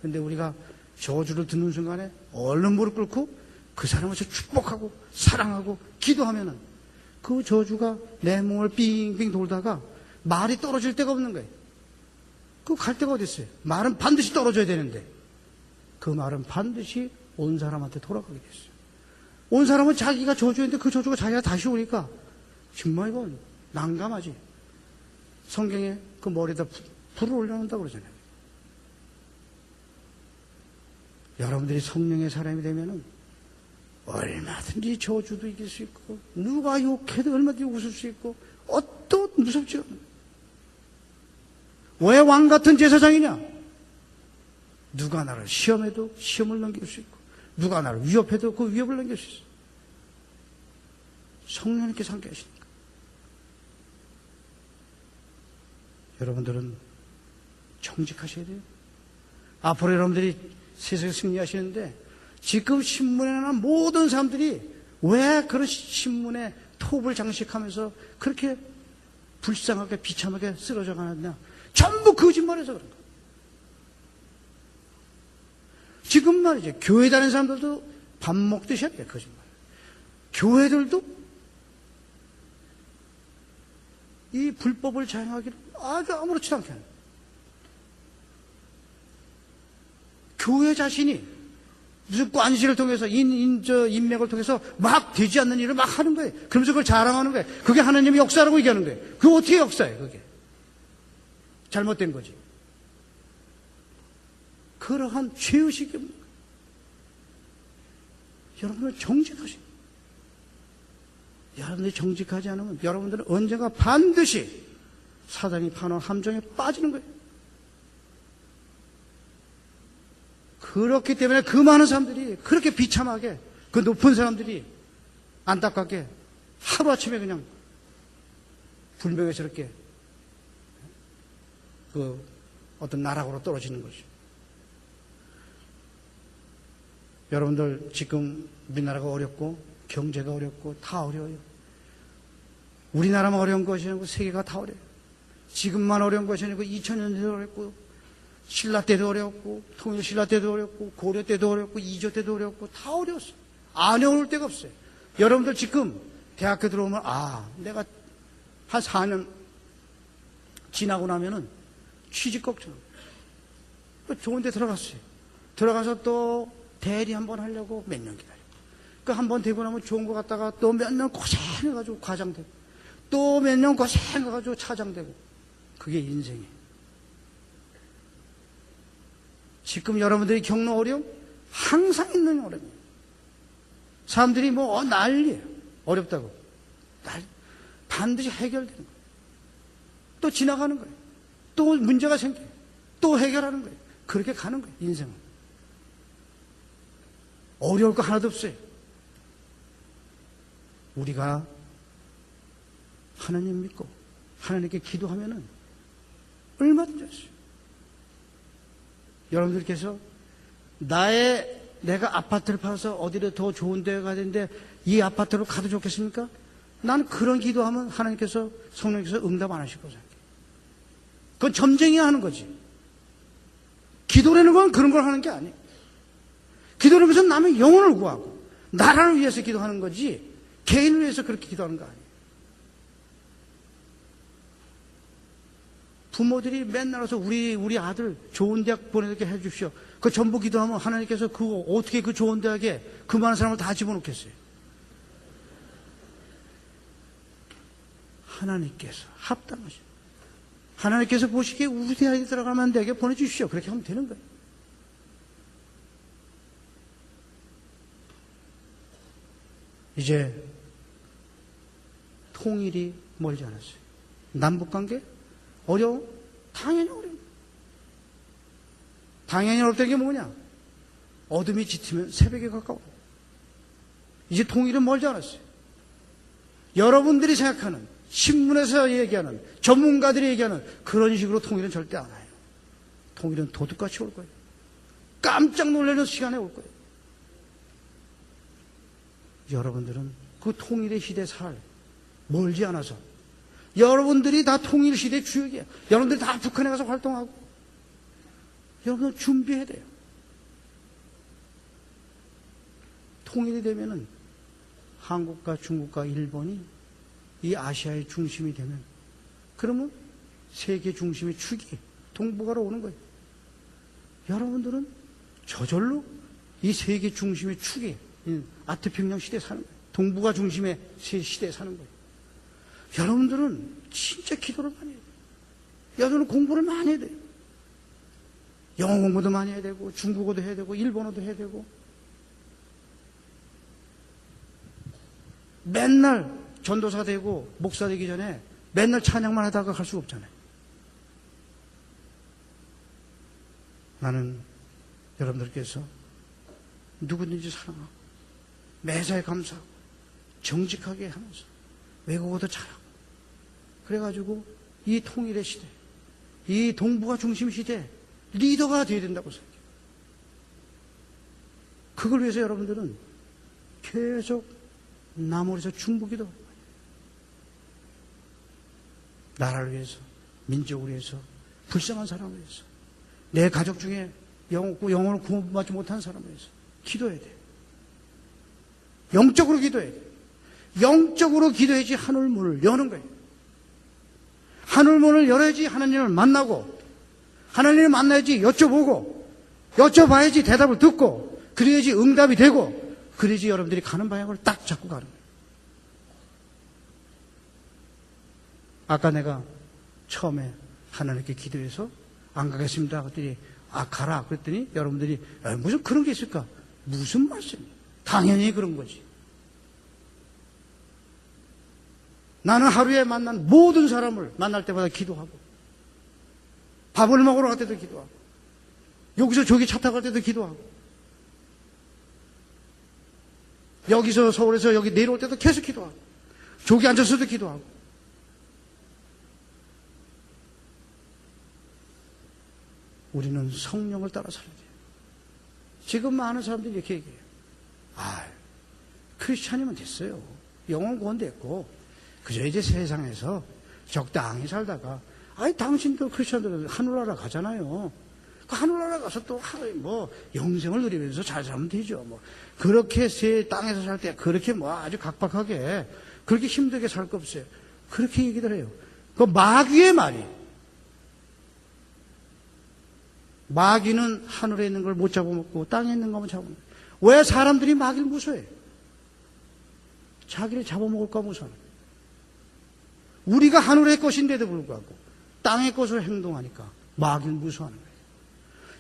근데 우리가 저주를 듣는 순간에 얼른 무릎 꿇고 그 사람을 축복하고 사랑하고 기도하면은 그 저주가 내 몸을 빙빙 돌다가 말이 떨어질 데가 없는 거예요. 그 갈 데가 어디 있어요? 말은 반드시 떨어져야 되는데 그 말은 반드시 온 사람한테 돌아가게 됐어요. 온 사람은 자기가 저주했는데 그 저주가 자기가 다시 오니까 정말 이건 난감하지. 성경에 그 머리에다 불을 올려놓는다고 그러잖아요. 여러분들이 성령의 사람이 되면은 얼마든지 저주도 이길 수 있고 누가 욕해도 얼마든지 웃을 수 있고 어떤 무섭지 않아요. 왜 왕 같은 제사장이냐? 누가 나를 시험해도 시험을 넘길 수 있고 누가 나를 위협해도 그 위협을 넘길 수 있어요. 성령님께서 함께 하시니까. 여러분들은 정직하셔야 돼요. 앞으로 여러분들이 세상에 승리하시는데 지금 신문에 나온 모든 사람들이 왜 그런 신문에 톱을 장식하면서 그렇게 불쌍하게 비참하게 쓰러져 가느냐? 전부 거짓말해서 그런 거예요. 지금 말이죠. 교회 다니는 사람들도 밥 먹듯이 하게 거짓말. 교회들도 이 불법을 자행하기를 아주 아무렇지도 않게 하는. 교회 자신이 무슨 관시를 통해서 인맥을 통해서 막 되지 않는 일을 막 하는 거예요. 그러면서 그걸 자랑하는 거예요. 그게 하나님의 역사라고 얘기하는 거예요. 그게 어떻게 역사예요, 그게? 잘못된 거지. 그러한 죄의식이 없는 거예요. 여러분은 정직하세요. 여러분들이 정직하지 않으면 여러분들은 언젠가 반드시 사단이 파놓은 함정에 빠지는 거예요. 그렇기 때문에 그 많은 사람들이 그렇게 비참하게 그 높은 사람들이 안타깝게 하루아침에 그냥 불명예스럽게 그 어떤 나락으로 떨어지는 거죠. 여러분들 지금 우리나라가 어렵고 경제가 어렵고 다 어려워요. 우리나라만 어려운 것이 아니고 세계가 다 어려워요. 지금만 어려운 것이 아니고 2000년 전에도 어렵고 신라 때도 어렵고 통일신라 때도 어렵고 고려 때도 어렵고 이조 때도 어렵고 다 어려웠어요. 안 어려울 데가 없어요. 여러분들 지금 대학교 들어오면 내가 한 4년 지나고 나면은 취직 걱정. 좋은 데 들어갔어요. 들어가서 또 대리 한번 하려고 몇 년 기다려. 그 한 번 되고 나면 좋은 거 갔다가 또 몇 년 고생해가지고 과장되고 또 몇 년 고생해가지고 차장되고 그게 인생이에요. 지금 여러분들이 겪는 어려움 항상 있는 어려움이에요. 사람들이 난리예요. 어렵다고. 반드시 해결되는 거예요. 또 지나가는 거예요. 또 문제가 생겨요. 또 해결하는 거예요. 그렇게 가는 거예요. 인생은. 어려울 거 하나도 없어요. 우리가 하나님 믿고 하나님께 기도하면은 얼마든지 할수 있어요. 여러분들께서 내가 아파트를 팔아서 어디를 더 좋은 데 가야 되는데 이 아파트로 가도 좋겠습니까? 난 그런 기도하면 하나님께서 성령께서 응답 안 하실 거잖아요. 그건 점쟁이 하는 거지. 기도라는 건 그런 걸 하는 게 아니에요. 기도라는 것은 남의 영혼을 구하고 나라를 위해서 기도하는 거지 개인을 위해서 그렇게 기도하는 거 아니에요. 부모들이 맨날 와서 우리 아들 좋은 대학 보내게 해주십시오. 그 전부 기도하면 하나님께서 그거 어떻게 그 좋은 대학에 그 많은 사람을 다 집어넣겠어요. 하나님께서 합당하셔. 하나님께서 보시기에 우리 대학에 들어가면 되게 보내주십시오. 그렇게 하면 되는 거예요. 이제 통일이 멀지 않았어요. 남북관계? 어려워? 당연히 어려워. 당연히 어렵다는 게 뭐냐? 어둠이 짙으면 새벽에 가까워. 이제 통일은 멀지 않았어요. 여러분들이 생각하는, 신문에서 얘기하는, 전문가들이 얘기하는 그런 식으로 통일은 절대 안 와요. 통일은 도둑같이 올 거예요. 깜짝 놀라는 시간에 올 거예요. 여러분들은 그 통일의 시대에 멀지 않아서 여러분들이 다 통일 시대의 주역이에요. 여러분들이 다 북한에 가서 활동하고 여러분들 준비해야 돼요. 통일이 되면은 한국과 중국과 일본이 이 아시아의 중심이 되면 그러면 세계 중심의 축이 동북아로 오는 거예요. 여러분들은 저절로 이 세계 중심의 축이 아트평양 시대에 사는 거예요. 동북아 중심의 시대에 사는 거예요. 여러분들은 진짜 기도를 많이 해야 돼요. 여러분은 공부를 많이 해야 돼요. 영어 공부도 많이 해야 되고 중국어도 해야 되고 일본어도 해야 되고 맨날 전도사 되고 목사 되기 전에 맨날 찬양만 하다가 갈 수가 없잖아요. 나는 여러분들께서 누구든지 사랑하고 매사에 감사하고 정직하게 하면서 외국어도 잘하고 그래가지고 이 통일의 시대, 이 동북아 중심 시대 리더가 되어야 된다고 생각해요. 그걸 위해서 여러분들은 계속 남으로서 중보기도 나라를 위해서, 민족을 위해서, 불쌍한 사람을 위해서, 내 가족 중에 영혼을 구원받지 못한 사람을 위해서 기도해야 돼요. 영적으로 기도해야 돼요. 영적으로 기도해야지 하늘문을 여는 거예요. 하늘문을 열어야지 하나님을 만나고 하나님을 만나야지 여쭤봐야지 대답을 듣고 그래야지 응답이 되고 그래야지 여러분들이 가는 방향을 딱 잡고 가는 거예요. 아까 내가 처음에 하나님께 기도해서 안 가겠습니다 그랬더니 가라 그랬더니 여러분들이 무슨 그런 게 있을까? 무슨 말씀이야? 당연히 그런 거지. 나는 하루에 만난 모든 사람을 만날 때마다 기도하고 밥을 먹으러 갈 때도 기도하고 여기서 저기 차 타고 갈 때도 기도하고 여기서 서울에서 여기 내려올 때도 계속 기도하고 저기 앉아서도 기도하고 우리는 성령을 따라 살아야 돼요. 지금 많은 사람들이 이렇게 얘기해요. 크리스찬이면 됐어요. 영혼 구원됐고 그저 이제 세상에서 적당히 살다가 당신도 크리스찬들은 하늘나라 가잖아요. 그 하늘나라 가서 또 영생을 누리면서 잘 살면 되죠. 그렇게 새 땅에서 살 때 그렇게 아주 각박하게 그렇게 힘들게 살 거 없어요. 그렇게 얘기들 해요. 그 마귀의 말이에요. 마귀는 하늘에 있는 걸 못 잡아먹고 땅에 있는 것만 잡아먹고 왜 사람들이 마귀를 무서워해요? 자기를 잡아먹을까 무서워요. 우리가 하늘의 것인데도 불구하고 땅의 것으로 행동하니까 마귀를 무서워하는 거예요.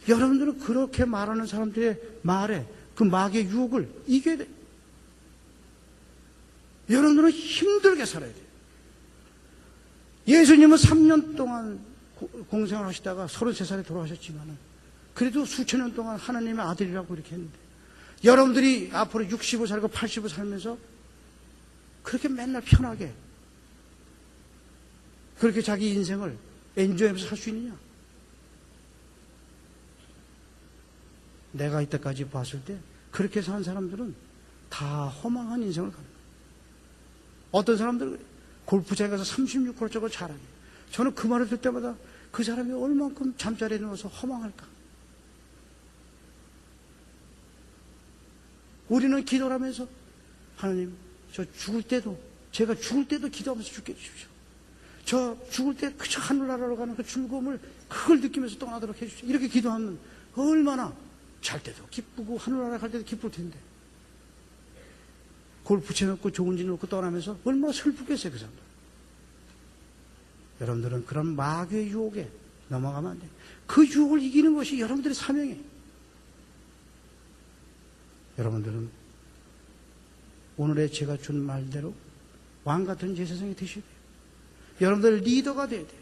여러분들은 그렇게 말하는 사람들의 말에 그 마귀의 유혹을 이겨야 돼요. 여러분들은 힘들게 살아야 돼요. 예수님은 3년 동안 공생을 하시다가 33살에 돌아가셨지만 그래도 수천 년 동안 하나님의 아들이라고 이렇게 했는데 여러분들이 앞으로 60을 살고 80을 살면서 그렇게 맨날 편하게 그렇게 자기 인생을 엔조이하면서 살 수 있느냐? 내가 이때까지 봤을 때 그렇게 산 사람들은 다 허망한 인생을 가는 거예요. 어떤 사람들은 골프장에 가서 36홀 저걸 잘하게. 저는 그 말을 들 때마다 그 사람이 얼만큼 잠자리에 누워서 허망할까? 우리는 기도를 하면서 하나님, 저 죽을 때도 제가 죽을 때도 기도하면서 죽게 해주십시오. 저 죽을 때 그저 하늘나라로 가는 그 즐거움을 그걸 느끼면서 떠나도록 해주십시오. 이렇게 기도하면 얼마나 잘 때도 기쁘고 하늘나라 갈 때도 기쁠 텐데 골프 쳐놓고 좋은 집 놓고 떠나면서 얼마나 슬프겠어요 그 사람들. 여러분들은 그런 마귀의 유혹에 넘어가면 안 돼요. 그 유혹을 이기는 것이 여러분들의 사명이에요. 여러분들은 오늘의 제가 준 말대로 왕같은 제사장이 되셔야 돼요. 여러분들 리더가 돼야 돼요.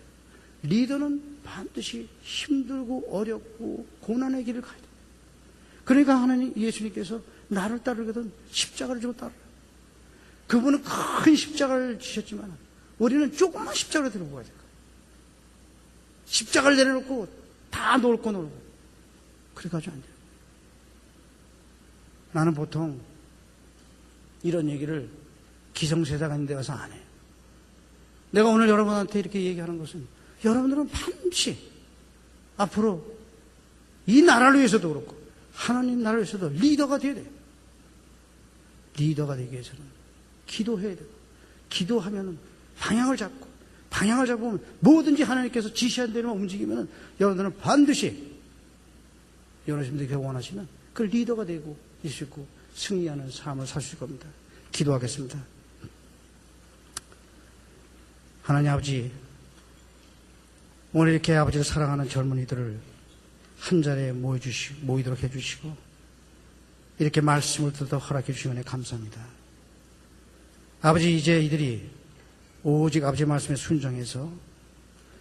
리더는 반드시 힘들고 어렵고 고난의 길을 가야 돼요. 그러니까 하나님, 예수님께서 나를 따르거든 십자가를 지고 따르라. 그분은 큰 십자가를 지셨지만 우리는 조그만 십자가를 들고 가야 돼요. 십자가를 내려놓고 다 놀고 그래 가지고 안 돼요. 나는 보통 이런 얘기를 기성세대가 있는 데 가서 안 해요. 내가 오늘 여러분한테 이렇게 얘기하는 것은 여러분들은 반드시 앞으로 이 나라를 위해서도 그렇고 하나님 나라를 위해서도 리더가 돼야 돼요. 리더가 되기 위해서는 기도해야 돼요. 기도하면 방향을 잡으면 뭐든지 하나님께서 지시한 대로만 움직이면 여러분들은 반드시 여러분들이 원하시는 그 리더가 되고 있고 승리하는 삶을 살 수 있을 겁니다. 기도하겠습니다. 하나님 아버지, 오늘 이렇게 아버지를 사랑하는 젊은이들을 한 자리에 모이도록 해주시고 이렇게 말씀을 듣도록 허락해 주시기 은혜 감사합니다. 아버지, 이제 이들이 오직 아버지 말씀에 순종해서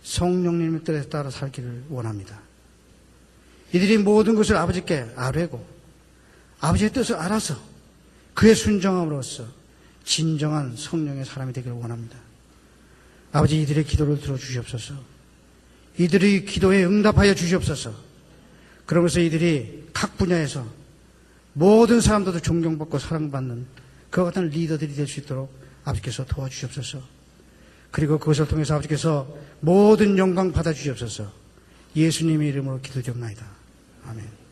성령님의 뜻에 따라 살기를 원합니다. 이들이 모든 것을 아버지께 아뢰고 아버지의 뜻을 알아서 그의 순종함으로써 진정한 성령의 사람이 되기를 원합니다. 아버지, 이들의 기도를 들어주시옵소서. 이들의 기도에 응답하여 주시옵소서. 그러면서 이들이 각 분야에서 모든 사람들도 존경받고 사랑받는 그와 같은 리더들이 될 수 있도록 아버지께서 도와주시옵소서. 그리고 그것을 통해서 아버지께서 모든 영광 받아주시옵소서. 예수님의 이름으로 기도드립니다. 아멘.